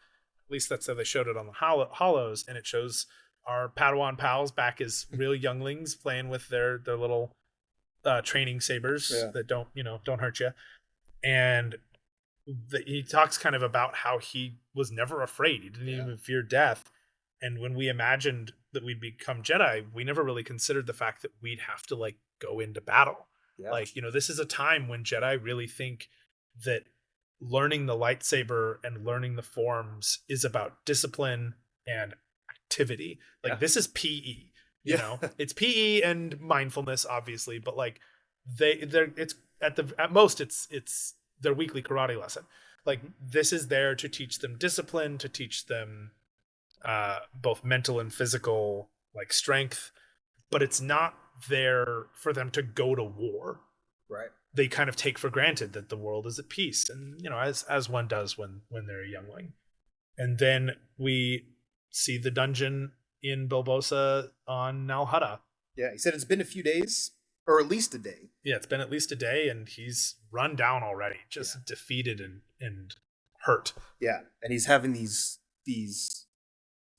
At least that's how they showed it on the hollows, and it shows our Padawan pals back as real younglings playing with their little training sabers that don't hurt you. And he talks kind of about how he was never afraid. He didn't even fear death. And when we imagined that we'd become Jedi, we never really considered the fact that we'd have to like go into battle. Yeah. Like, this is a time when Jedi really think that learning the lightsaber and learning the forms is about discipline and activity. Like this is PE. You know, it's PE and mindfulness, obviously, but like it's at most it's their weekly karate lesson. Like this is there to teach them discipline, to teach them both mental and physical like strength, but it's not there for them to go to war. Right. They kind of take for granted that the world is at peace, and you know, as one does when they're a youngling. And then we see the dungeon in Bilbosa on Nal Hutta. Yeah, he said it's been a few days, or at least a day. Yeah, it's been at least a day, and he's run down already, just defeated and hurt. Yeah, and he's having these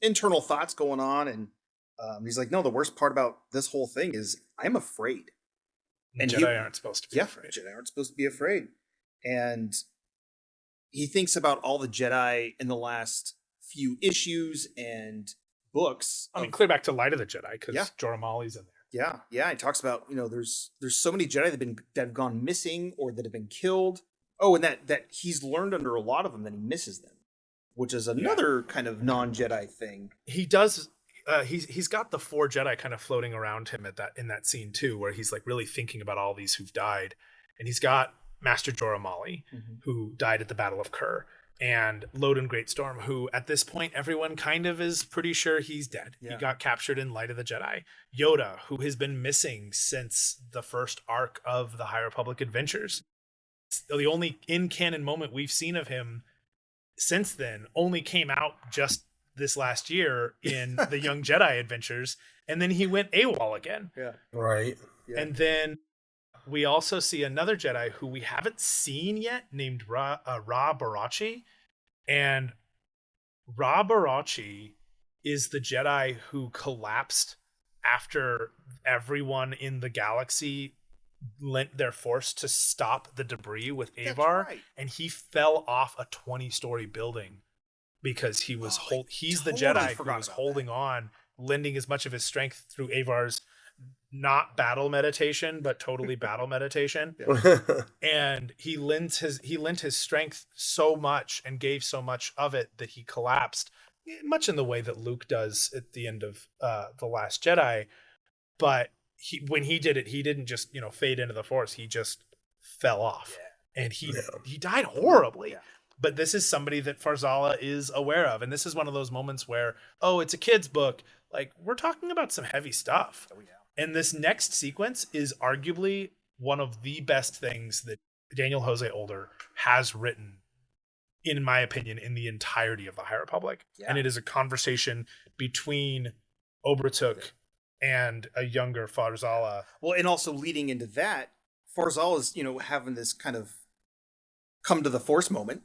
internal thoughts going on, and he's like, no, the worst part about this whole thing is I'm afraid. And Jedi aren't supposed to be afraid. Jedi aren't supposed to be afraid. And he thinks about all the Jedi in the last few issues and books. I mean, clear back to Light of the Jedi, because Jorah Malli's in there. Yeah. He talks about, you know, there's so many Jedi that have gone missing or that have been killed. Oh, and that he's learned under a lot of them that he misses them, which is another kind of non-Jedi thing. He does. He's got the 4 Jedi kind of floating around him in that scene too, where he's like really thinking about all these who've died, and he's got Master Jorah Malli, who died at the Battle of Kur, and Loden Greatstorm, who at this point everyone kind of is pretty sure he's dead. Yeah. He got captured in Light of the Jedi. Yoda, who has been missing since the first arc of the High Republic Adventures. The only in-canon moment we've seen of him since then only came out just this last year in the Young Jedi Adventures, and then he went AWOL again. Yeah. Right. Yeah. And then we also see another Jedi who we haven't seen yet, named Ra Barachi. And Ra Barachi is the Jedi who collapsed after everyone in the galaxy lent their force to stop the debris with Avar. Right. And he fell off a 20-story building because he was he's the Jedi who was holding on, lending as much of his strength through Avar's not battle meditation, but totally battle meditation. And he lent his strength so much and gave so much of it that he collapsed, much in the way that Luke does at the end of The Last Jedi. But when he did it, he didn't just, you know, fade into the Force. He just fell off, and he died horribly. Yeah. But this is somebody that Farzala is aware of. And this is one of those moments where, oh, it's a kid's book. Like, we're talking about some heavy stuff. Oh, yeah. And this next sequence is arguably one of the best things that Daniel Jose Older has written, in my opinion, in the entirety of the High Republic. Yeah. And it is a conversation between Obertuk and a younger Farzala. Well, and also leading into that, Farzala is, you know, having this kind of come to the Force moment.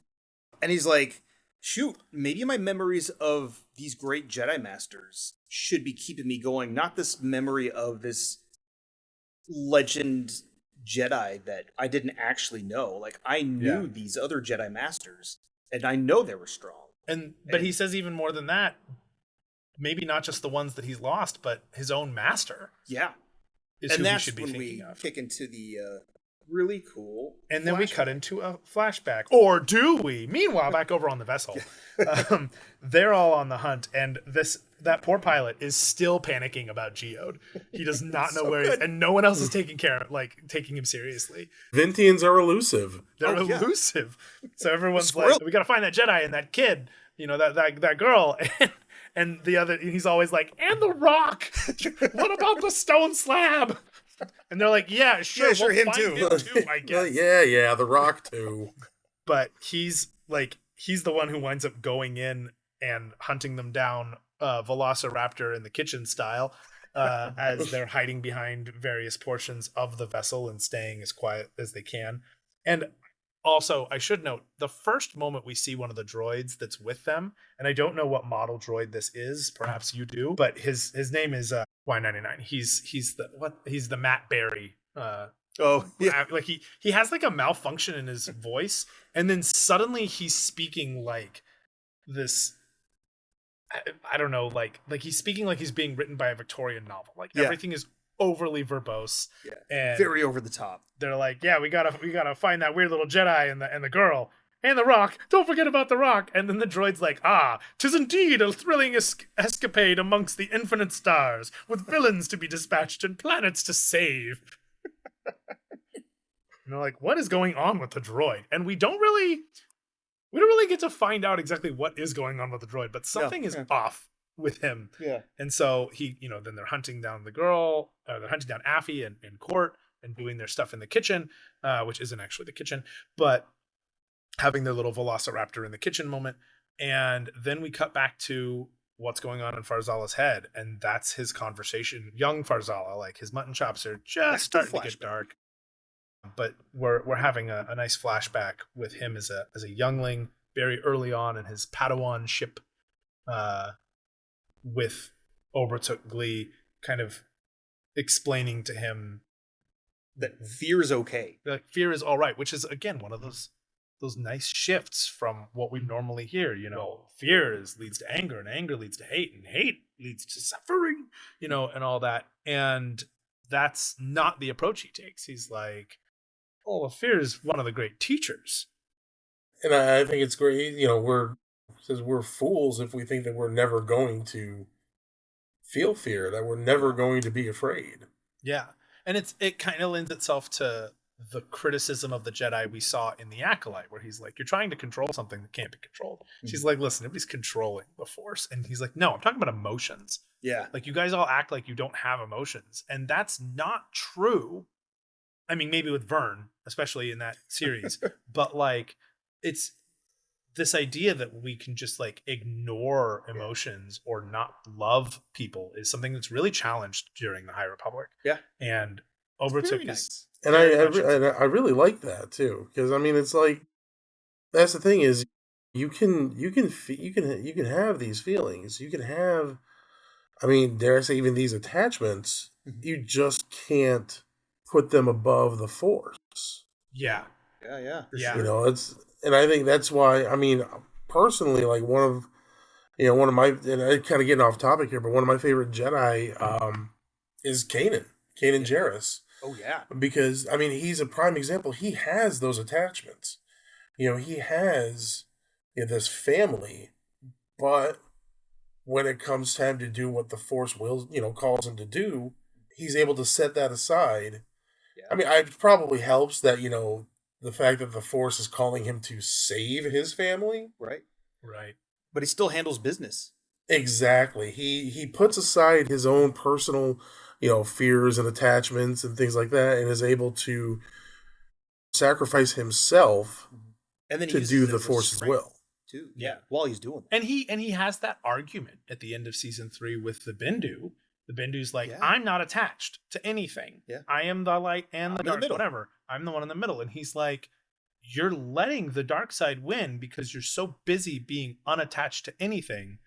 And he's like, shoot, maybe my memories of these great Jedi Masters should be keeping me going. Not this memory of this legend Jedi that I didn't actually know. Like, I knew these other Jedi Masters, and I know they were strong. But he says even more than that, maybe not just the ones that he's lost, but his own master. Yeah. Is who we should be thinking of. Kick into the really cool and then we cut into a flashback, or do we? Meanwhile, back over on the vessel, they're all on the hunt, and that poor pilot is still panicking about Geode. He does not know where he is, and no one else is taking him seriously. Vintians are elusive. They're elusive. So everyone's like, we gotta find that Jedi and that kid, you know, that girl. And the other, he's always like, and the rock. What about the stone slab? And they're like, yeah, sure, we'll him find too. Him too, I guess. Yeah, the rock too. But he's the one who winds up going in and hunting them down, Velociraptor in the kitchen style, as they're hiding behind various portions of the vessel and staying as quiet as they can. And also, I should note, the first moment we see one of the droids that's with them, and I don't know what model droid this is, perhaps you do, but his name is Y99. He's the Matt Berry. Like he has like a malfunction in his voice, and then suddenly he's speaking like this. I don't know, like he's speaking like he's being written by a Victorian novel. Like everything is overly verbose, and very over the top. They're like, yeah, we gotta find that weird little Jedi and the girl, and the rock. Don't forget about the rock. And then the droid's like, 'tis indeed a thrilling escapade amongst the infinite stars, with villains to be dispatched and planets to save. And they're like, what is going on with the droid? And we don't really get to find out exactly what is going on with the droid, but something is off with him. Yeah. And so he, then they're hunting down the girl, they're hunting down Affy in court and doing their stuff in the kitchen, which isn't actually the kitchen, but having their little velociraptor in the kitchen moment. And then we cut back to what's going on in Farzala's head. And that's his conversation. Young Farzala, like his mutton chops are just starting to get dark. But we're having a nice flashback with him as a youngling very early on in his Padawan ship with Obertuk Glee kind of explaining to him that fear is okay. Like fear is all right, which is again one of those nice shifts from what we normally hear. Fear leads to anger, and anger leads to hate, and hate leads to suffering. And all that. And that's not the approach he takes. He's like, oh, fear is one of the great teachers. And I think it's great. We're fools if we think that we're never going to feel fear, that we're never going to be afraid. Yeah. And it kind of lends itself to the criticism of the Jedi we saw in The Acolyte, where he's like, you're trying to control something that can't be controlled. Mm-hmm. She's like, listen, nobody's controlling the Force. And he's like, no, I'm talking about emotions. Yeah. Like, you guys all act like you don't have emotions. And that's not true. I mean, maybe with Vern, especially in that series. But, like, it's this idea that we can just, like, ignore emotions or not love people is something that's really challenged during the High Republic. Yeah. And Obertuk is... And I really like that too, because I mean it's like that's the thing is you can have these feelings, you can have, I mean, dare I say even these attachments, you just can't put them above the Force. Yeah. Sure. It's, and I think that's why, I mean, personally, like one of my, and I kind of getting off topic here, but one of my favorite Jedi is Kanan Jarrus. Oh, yeah. Because, I mean, he's a prime example. He has those attachments. He has this family. But when it comes time to do what the Force wills, calls him to do, he's able to set that aside. Yeah. I mean, it probably helps that, the fact that the Force is calling him to save his family. Right. Right. But he still handles business. Exactly. He puts aside his own personal... fears and attachments and things like that, and is able to sacrifice himself and then to do the Force's will. Too. Yeah, while he's doing that. And he has that argument at the end of season 3 with the Bendu. The Bendu's like, I'm not attached to anything. Yeah. I am the light and the dark, whatever. I'm the one in the middle. And he's like, you're letting the dark side win because you're so busy being unattached to anything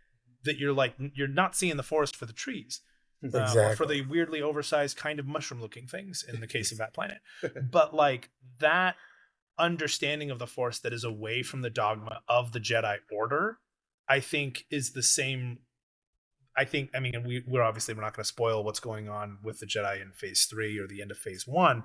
that you're not seeing the forest for the trees. Exactly. Or for the weirdly oversized kind of mushroom looking things in the case of that planet. But like that understanding of the Force that is away from the dogma of the Jedi Order, I think is the same. We're obviously, we're not going to spoil what's going on with the Jedi in phase 3 or the end of phase 1.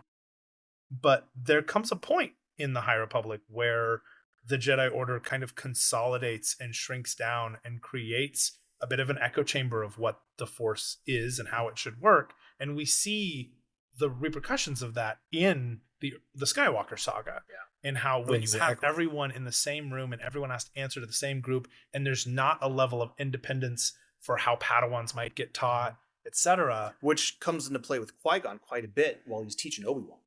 But there comes a point in the High Republic where the Jedi Order kind of consolidates and shrinks down and creates a bit of an echo chamber of what the Force is and how it should work. And we see the repercussions of that in the Skywalker saga. Yeah. And how when you have everyone in the same room and everyone has to answer to the same group, and there's not a level of independence for how Padawans might get taught, etc. Which comes into play with Qui-Gon quite a bit while he's teaching Obi-Wan.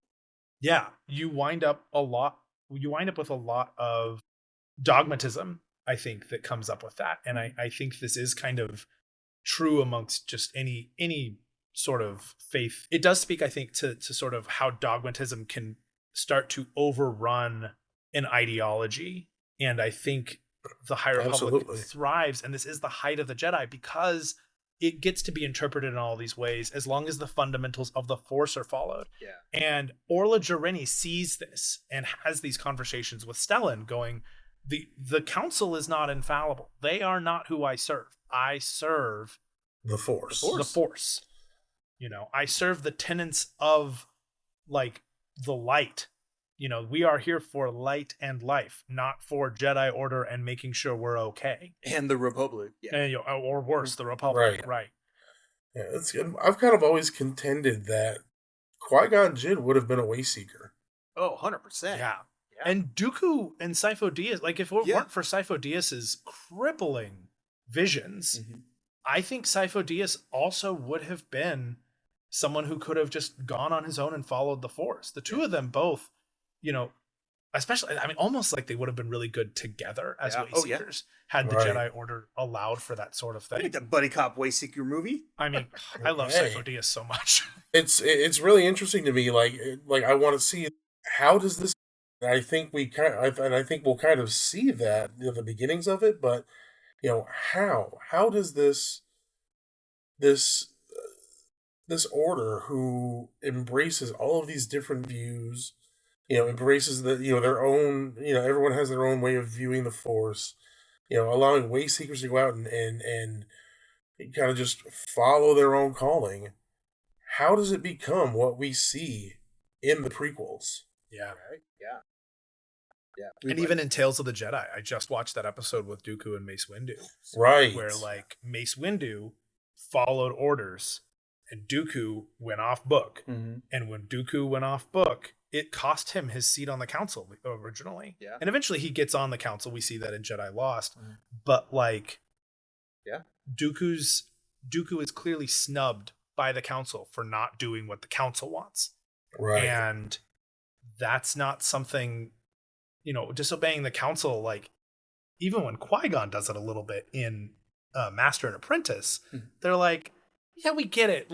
Yeah. You wind up with a lot of dogmatism, I think, that comes up with that. And I think this is kind of true amongst just any sort of faith. It does speak, I think, to sort of how dogmatism can start to overrun an ideology. And I think the High Republic thrives, and this is the height of the Jedi, because it gets to be interpreted in all these ways as long as the fundamentals of the Force are followed. Yeah. And Orla Jareni sees this and has these conversations with Stellan going, the council is not infallible. They are not who I serve. I serve the Force. The Force. I serve the tenets of like the light, we are here for light and life, not for Jedi Order and making sure we're okay. And the Republic. Yeah. And, or worse, the Republic. Right. Yeah, I've kind of always contended that Qui-Gon Jinn would have been a way seeker. Oh, 100%. Yeah. And Dooku and Sifo Dyas, like if it weren't for Sifo Dyas's crippling visions, I think Sifo Dyas also would have been someone who could have just gone on his own and followed the Force. The two of them both, especially, almost like they would have been really good together as way seekers had the Jedi Order allowed for that sort of thing. I think the buddy cop way seeker movie. I love Sifo Dyas so much. It's really interesting to me. Like I want to see how does this. I think we'll kind of see that the beginnings of it, but how does this order who embraces all of these different views, embraces their own, everyone has their own way of viewing the Force, allowing way seekers to go out and kind of just follow their own calling. How does it become what we see in the prequels? Yeah. Right? Yeah. And even in Tales of the Jedi, I just watched that episode with Dooku and Mace Windu. Right. Where Mace Windu followed orders and Dooku went off book. Mm-hmm. And when Dooku went off book, it cost him his seat on the council originally. Yeah. And eventually he gets on the council. We see that in Jedi Lost. Mm-hmm. But Dooku is clearly snubbed by the council for not doing what the council wants. Right. And that's not something, disobeying the council, even when Qui-Gon does it a little bit in Master and Apprentice, they're like, yeah, we get it.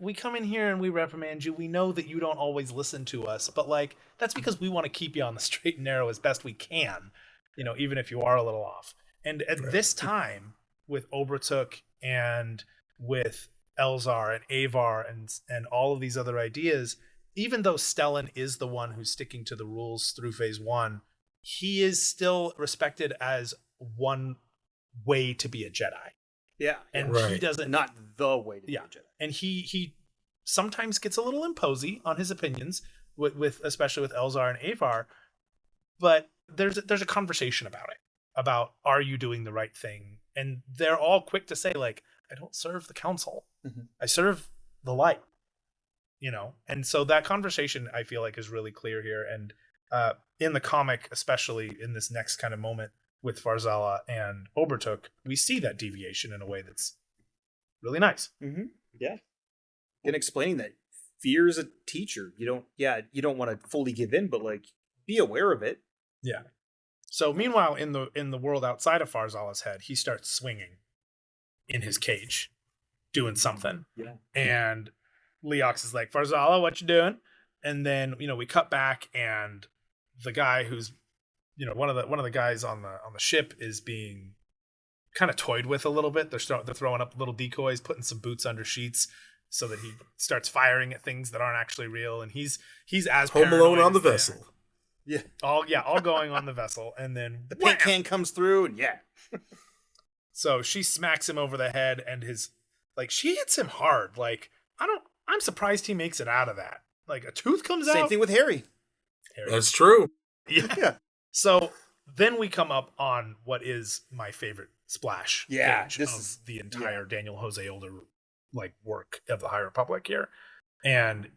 We come in here and we reprimand you. We know that you don't always listen to us, but that's because we want to keep you on the straight and narrow as best we can, even if you are a little off. And at this time, with Obertuk and with Elzar and Avar and all of these other ideas, even though Stellan is the one who's sticking to the rules through phase 1, he is still respected as one way to be a Jedi. Yeah. And he doesn't... Not the way to be a Jedi. And he sometimes gets a little imposy on his opinions, with especially with Elzar and Avar, but there's a conversation about it. About, are you doing the right thing? And they're all quick to say, I don't serve the council. Mm-hmm. I serve the light. And so that conversation I feel like is really clear here. And in the comic, especially in this next kind of moment with Farzala and Obertuk, we see that deviation in a way that's really nice. Mm-hmm. Yeah. And explaining that fear is a teacher. You don't want to fully give in, but be aware of it. Yeah. So meanwhile, in the world outside of Farzala's head, he starts swinging in his cage, doing something. Yeah. And Leox is like, Farzala, what you doing? And then, we cut back and the guy who's, one of the guys on the ship is being kind of toyed with a little bit. They're throwing up little decoys, putting some boots under sheets so that he starts firing at things that aren't actually real. And he's as Home Alone on the vessel. Yeah. All going on the vessel. And then the paint can comes through and So she smacks him over the head and she hits him hard. I'm surprised he makes it out of that. A tooth comes out. Same thing with Harry. That's true. Yeah. So then we come up on what is my favorite splash page of the entire Daniel Jose Older work of the High Republic here. And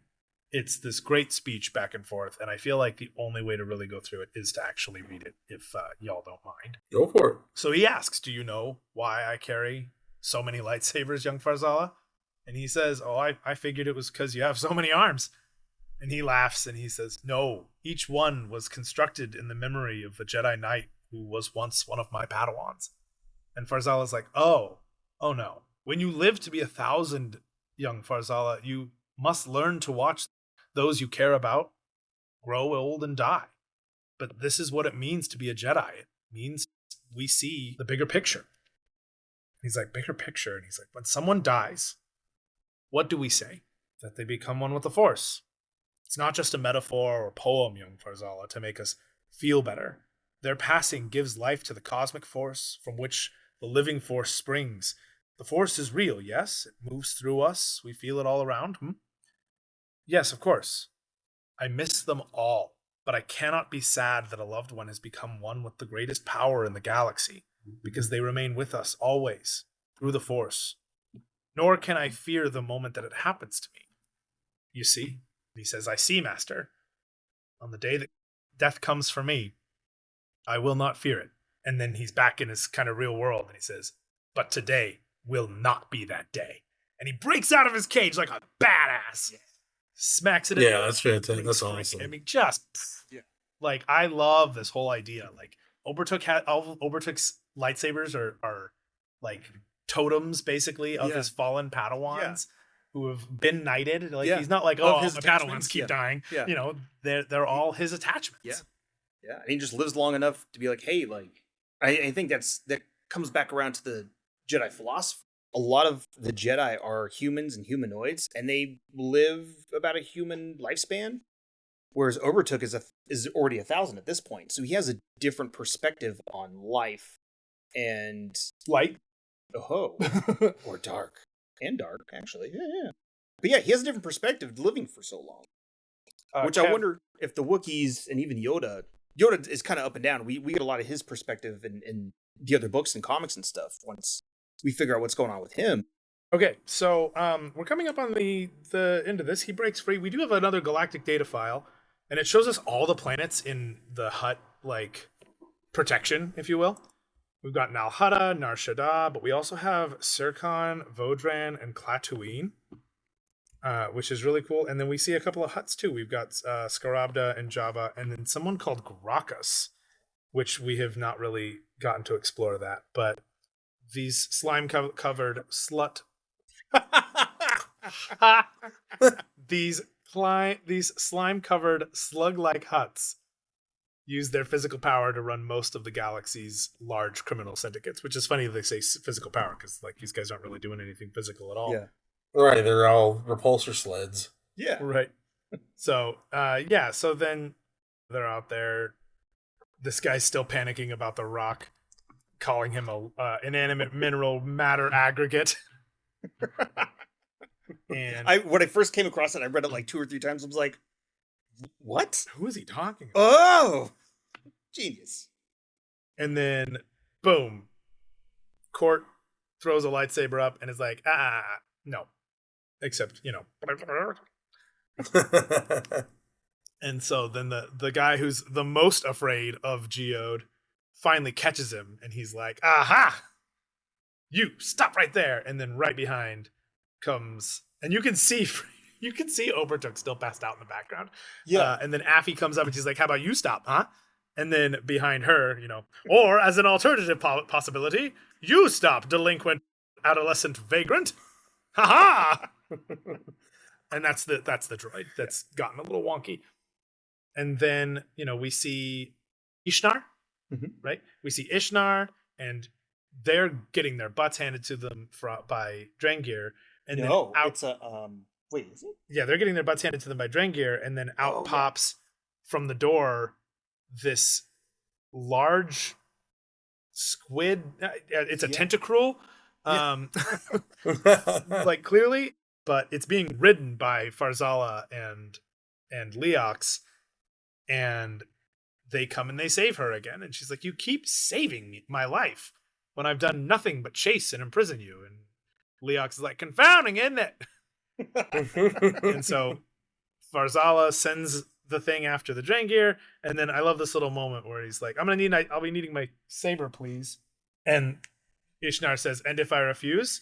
it's this great speech back and forth. And I feel like the only way to really go through it is to actually read it, if y'all don't mind. Go for it. So he asks, do you know why I carry so many lightsabers, young Farzala? And he says, I figured it was because you have so many arms. And he laughs and he says, no, each one was constructed in the memory of a Jedi Knight who was once one of my Padawans. And Farzala's like, oh no. When you live to be 1,000, young Farzala, you must learn to watch those you care about grow old and die. But this is what it means to be a Jedi. It means we see the bigger picture. And he's like, bigger picture? And he's like, when someone dies, what do we say? That they become one with the Force. It's not just a metaphor or poem, young Farzala, to make us feel better. Their passing gives life to the cosmic force from which the living force springs. The Force is real, yes? It moves through us. We feel it all around. Yes, of course. I miss them all. but I cannot be sad that a loved one has become one with the greatest power in the galaxy, because they remain with us always, through the Force. Nor can I fear the moment that it happens to me. You see? He says, I see, Master. On the day that death comes for me, I will not fear it. And then he's back in his kind of real world, and he says, but today will not be that day. And he breaks out of his cage like a badass. Yeah. Smacks it in. Yeah, that's fantastic. That's awesome. I mean, just like, I love this whole idea. Like, Obertuk's lightsabers are like totems, basically, of his fallen Padawans who have been knighted. Like, he's not like, oh, my Padawans keep dying. Yeah. You know, they're all his attachments. Yeah. Yeah. And he just lives long enough to be like, hey, like, I think that comes back around to the Jedi philosophy. A lot of the Jedi are humans and humanoids, and they live about a human lifespan, whereas Obertuk is already 1,000 at this point. So he has a different perspective on life and light, or dark, actually. Yeah. But yeah, he has a different perspective living for so long. Which I wonder if the Wookiees and even Yoda is kind of up and down. We get a lot of his perspective in the other books and comics and stuff once we figure out what's going on with him. Okay, so we're coming up on the end of this. He breaks free. We do have another galactic data file, and it shows us all the planets in the Hutt, like, protection, if you will. We've got Nal Hutta, Nar Shaddaa, but we also have Sircon, Vodran, and Klaatuine, which is really cool. And then we see a couple of Hutts, too. We've got Scarabda and Java, and then someone called Gracchus, which we have not really gotten to explore that. But these slime-covered these slime-covered slug-like Hutts use their physical power to run most of the galaxy's large criminal syndicates, which is funny that they say physical power, because like these guys aren't really doing anything physical at all. Yeah. Right, they're all repulsor sleds. Yeah. Right. So, so then they're out there. This guy's still panicking about the rock, calling him a inanimate mineral matter aggregate. And when I first came across it, I read it like 2 or 3 times. I was like, what? Who is he talking about? Oh, genius. And then, boom, Court throws a lightsaber up and is like, no. Except, And so then the guy who's the most afraid of Geode finally catches him, and he's like, aha! You, stop right there! And then right behind comes, and you can see Obertuk still passed out in the background. Yeah. And then Affy comes up and she's like, how about you stop, huh? And then behind her, or as an alternative possibility, you stop, delinquent adolescent vagrant. Ha ha! And that's the droid that's gotten a little wonky. And then, we see Ishnar, right? We see Ishnar, and they're getting their butts handed to them by Drengir. And then it's a wait, is it? Yeah, they're getting their butts handed to them by Drengir, and then out pops from the door this large squid. It's a tentacruel, like clearly, but it's being ridden by Farzala and Leox, and they come and they save her again, and she's like, "You keep saving my life when I've done nothing but chase and imprison you." And Leox is like, "Confounding, isn't it?" And so Farzala sends the thing after the Drengir, and then I love this little moment where he's like, I'll be needing my saber, please. And Ishnar says, "And if I refuse?"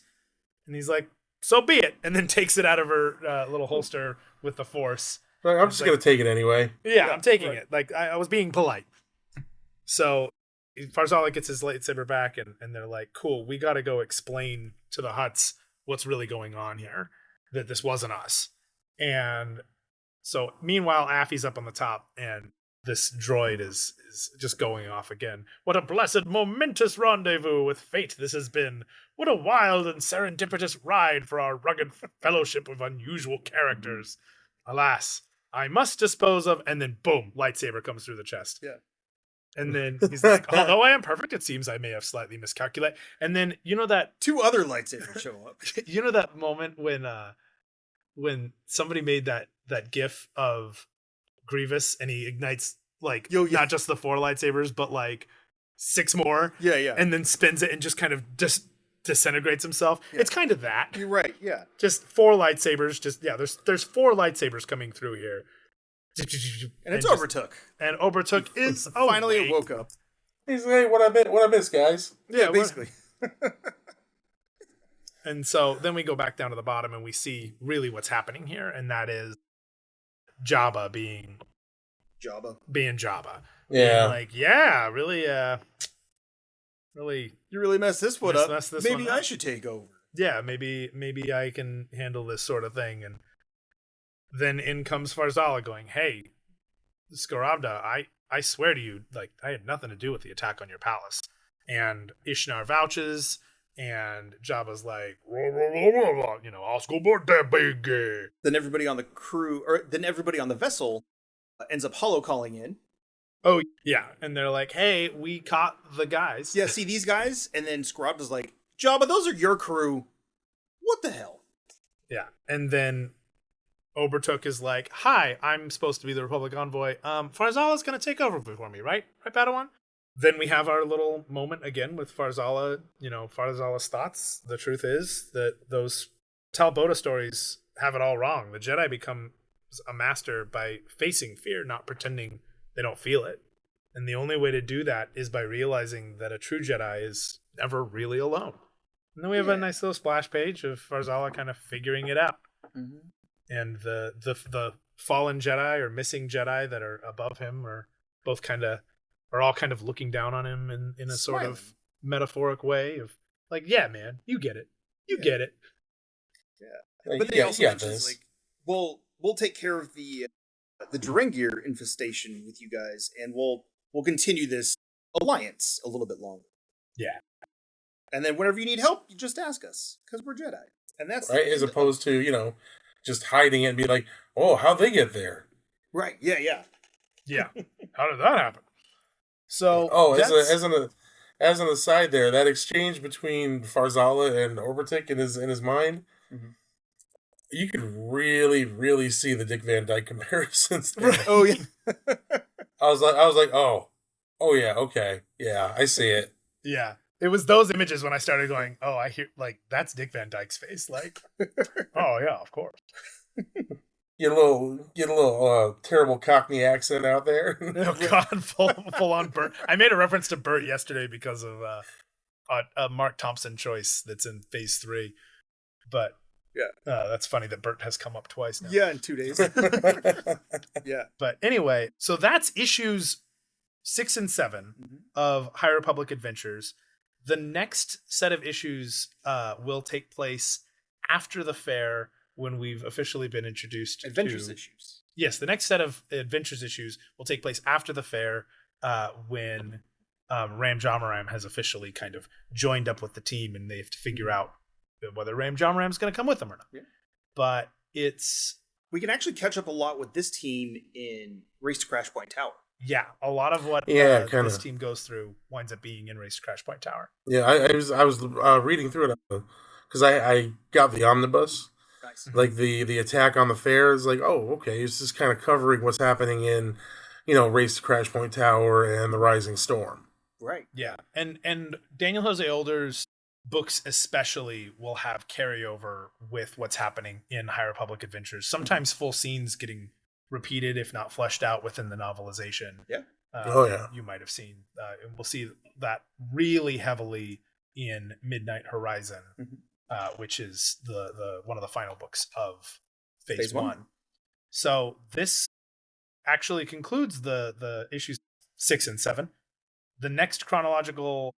And he's like, "So be it," and then takes it out of her little holster with the Force. I'm just going to take it anyway. Yeah, I'm taking it. Like, I was being polite. So Farzala gets his lightsaber back, and they're like, cool, we got to go explain to the Hutts what's really going on here, that this wasn't us. And so meanwhile, Affy's up on the top, and this droid is just going off again. What a blessed, momentous rendezvous with fate this has been. What a wild and serendipitous ride for our rugged fellowship of unusual characters. Alas, I must dispose of, and then boom, lightsaber comes through the chest. Yeah. And then he's like, although I am perfect, it seems I may have slightly miscalculated. And then, 2 other lightsabers show up. That moment when somebody made that gif of Grievous, and he ignites like Yo, yeah. not just the 4 lightsabers, but like 6 more, Yeah. and then spins it and just kind of just disintegrates himself. Yeah. It's kind of that. You're right. Yeah. Just 4 lightsabers. There's 4 lightsabers coming through here, And it's overtook. And Obertook is Finally woke up. He's like, hey, what I miss, guys? Yeah, basically. And so then we go back down to the bottom and we see really what's happening here, and that is Jabba being Jabba. Yeah. Being like, yeah, really, You really messed this one up. Maybe I should take over. Yeah, maybe I can handle this sort of thing. And then in comes Farzala going, hey, Scarabda, I swear to you, like, I had nothing to do with the attack on your palace. And Ishnar vouches, and Jabba's like, I'll support that big guy. Then everybody on the crew, or then everybody on the vessel ends up hollow calling in. Oh, yeah. And they're like, hey, we caught the guys. Yeah, see these guys? And then Scarabda's like, Jabba, those are your crew. What the hell? Yeah. And then Obertook is like, hi, I'm supposed to be the Republic envoy. Farzala's going to take over for me, right? Right, Padawan? Then we have our little moment again with Farzala, Farzala's thoughts. The truth is that those Tal Boda stories have it all wrong. The Jedi become a master by facing fear, not pretending they don't feel it. And the only way to do that is by realizing that a true Jedi is never really alone. And then we have a nice little splash page of Farzala kind of figuring it out. Mm-hmm. And the fallen Jedi or missing Jedi that are above him are all kind of looking down on him in a sort of metaphoric way of like, yeah, man, you get it. You get it. Yeah. But they also mention like, we'll take care of the Drengir infestation with you guys, and we'll continue this alliance a little bit longer. Yeah. And then whenever you need help, you just ask us, because we're Jedi. And that's right, as opposed to, just hiding it and be like, oh, how'd they get there? Right, yeah. Yeah. How did that happen? So as an aside there, that exchange between Farzala and Obertik in his mind, you could really, really see the Dick Van Dyke comparisons there. Oh yeah. I was like, oh yeah, okay. Yeah, I see it. Yeah. It was those images when I started going, oh, I hear, like, that's Dick Van Dyke's face. Like, oh yeah, of course. Get a little terrible Cockney accent out there. Oh God, full on Bert. I made a reference to Bert yesterday because of a Mark Thompson choice that's in Phase 3. But that's funny that Bert has come up twice now. Yeah, in 2 days. Yeah. But anyway, so that's issues 6 and 7 of High Republic Adventures. The next set of issues will take place after the fair, when we've officially been introduced Adventures issues. Yes, the next set of Adventures issues will take place after the fair, when Ram Jamaram has officially kind of joined up with the team, and they have to figure out whether Ram Jamaram's going to come with them or not. Yeah. But we can actually catch up a lot with this team in Race to Crash Point Tower. Yeah, a lot of what this team goes through winds up being in Race to Crash Point Tower. Yeah, I was reading through it because I got the omnibus. Nice. Like the attack on the fair is like, oh, okay, it's just kind of covering what's happening in, Race to Crash Point Tower and the Rising Storm. Right. Yeah, and Daniel Jose Older's books especially will have carryover with what's happening in High Republic Adventures. Sometimes full scenes getting repeated, if not fleshed out within the novelization. Yeah. You might have seen. And we'll see that really heavily in Midnight Horizon. Which is the one of the final books of Phase 1. So this actually concludes the issues 6 and 7. The next chronological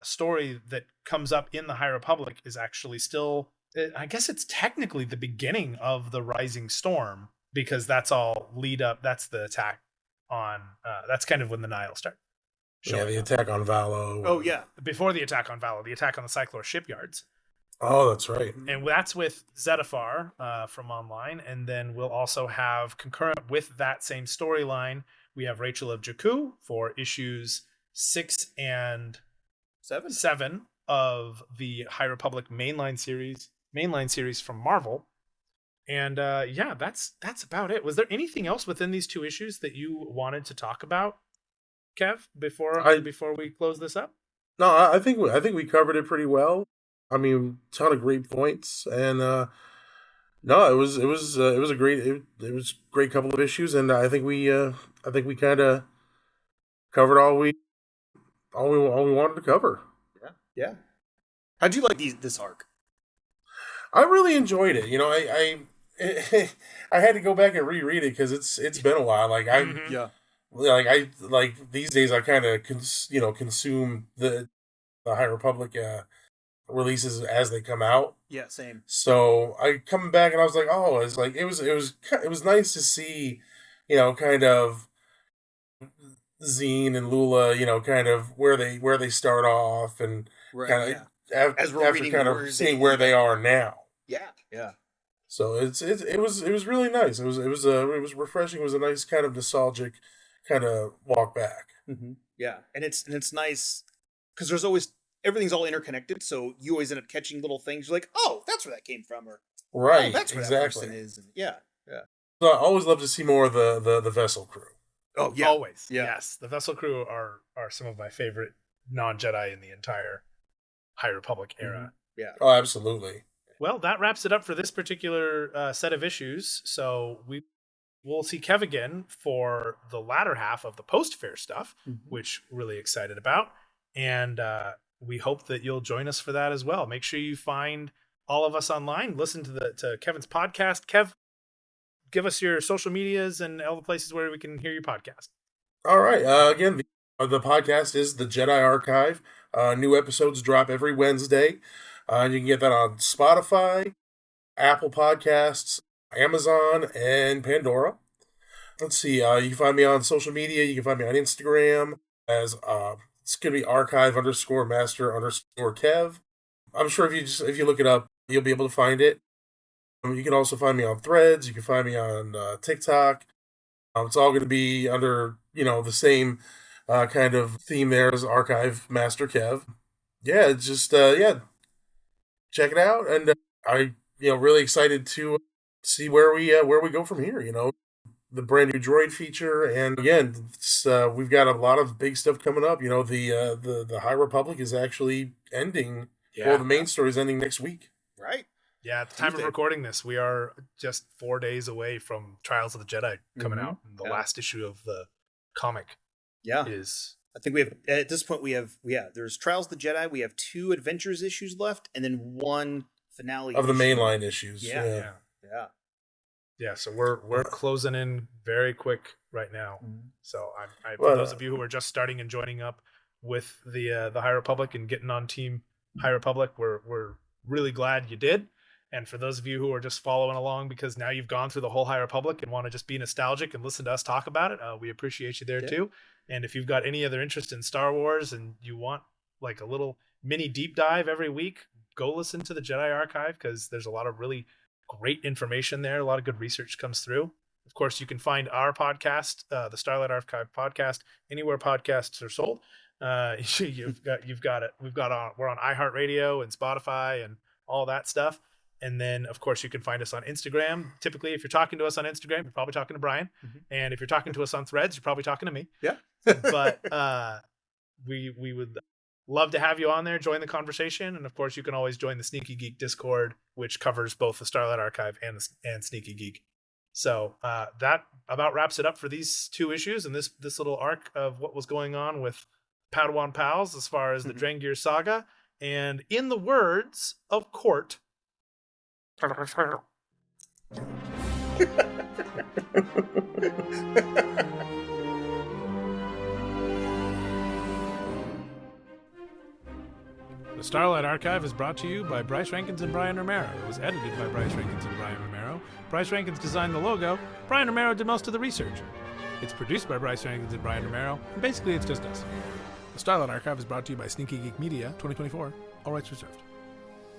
story that comes up in the High Republic is actually still, I guess it's technically the beginning of the Rising Storm, because that's all lead up. That's the attack on. That's kind of when the Nihil start. Yeah, the attack on Valo. Oh yeah, before the attack on Valo, the attack on the Cyclor shipyards. Oh, that's right. And that's with Zettifar from online. And then we'll also have concurrent with that same storyline, we have Rachel of Jakku for issues 6 and 7 of the High Republic mainline series from Marvel. And yeah, that's about it. Was there anything else within these 2 issues that you wanted to talk about, Kev, before we close this up? No, I think we covered it pretty well. I mean, ton of great points, and no, it was a great couple of issues, and I think we kind of covered all we wanted to cover. Yeah. How'd you like this arc? I really enjoyed it. You know, I I had to go back and reread it because it's been a while. Like these days I kind of consume the High Republic releases as they come out. Yeah, same. So I come back and I was like, oh, it's like it was nice to see, kind of Zine and Lula, kind of where they start off and kind of after kind of seeing where they are now. Yeah. So it was really nice. It was refreshing. It was a nice kind of nostalgic kind of walk back. Mm-hmm. Yeah, and it's nice because there's always everything's all interconnected. So you always end up catching little things. You're like, oh, that's where that came from, or right, that's where that person is. And yeah. So I always love to see more of the vessel crew. Oh yeah, always. Yeah. Yes, the vessel crew are some of my favorite non-Jedi in the entire High Republic era. Mm-hmm. Yeah. Oh, absolutely. Well, that wraps it up for this particular set of issues. So we'll see Kev again for the latter half of the post-fair stuff, which we're really excited about. And we hope that you'll join us for that as well. Make sure you find all of us online. Listen to Kevin's podcast. Kev, give us your social medias and all the places where we can hear your podcast. All right. Again, the podcast is the Jedi Archive. New episodes drop every Wednesday. You can get that on Spotify, Apple Podcasts, Amazon, and Pandora. Let's see. You can find me on social media. You can find me on Instagram as it's going to be archive_master_Kev. I'm sure if you look it up, you'll be able to find it. You can also find me on Threads. You can find me on TikTok. It's all going to be under the same kind of theme there as Archive Master Kev. Yeah, it's just check it out, and I really excited to see where we go from here. The brand new droid feature, and again, we've got a lot of big stuff coming up. The High Republic is actually ending. Yeah. Well, the main story is ending next week. Right. Yeah, at the time of recording this, we are just 4 days away from Trials of the Jedi coming out. And the last issue of the comic is... I think we have, at this point, there's Trials of the Jedi, we have 2 Adventures issues left, and then 1 finale of the mainline issues. Yeah. Yeah, so we're closing in very quick right now. So for those of you who are just starting and joining up with the High Republic and getting on Team High Republic, we're really glad you did. And for those of you who are just following along because now you've gone through the whole High Republic and want to just be nostalgic and listen to us talk about it, we appreciate you there too. And if you've got any other interest in Star Wars and you want like a little mini deep dive every week, go listen to the Jedi Archive because there's a lot of really great information there. A lot of good research comes through. Of course, you can find our podcast, the Starlight Archive podcast, anywhere podcasts are sold. You've got it. We're on iHeartRadio and Spotify and all that stuff. And then, of course, you can find us on Instagram. Typically, if you're talking to us on Instagram, you're probably talking to Brian. And if you're talking to us on Threads, you're probably talking to me. Yeah. But we would love to have you on there, join the conversation. And, of course, you can always join the Sneaky Geek Discord, which covers both the Starlight Archive and Sneaky Geek. So that about wraps it up for these 2 issues and this little arc of what was going on with Padawan Pals as far as the Drengir saga. And in the words of Court... The Starlight Archive is brought to you by Bryce Rankins and Brian Romero. It was edited by Bryce Rankins and Brian Romero. Bryce Rankins designed the logo. Brian Romero did most of the research. It's produced by Bryce Rankins and Brian Romero, and basically it's just us. The Starlight Archive is brought to you by Sneaky Geek Media 2024. All rights reserved.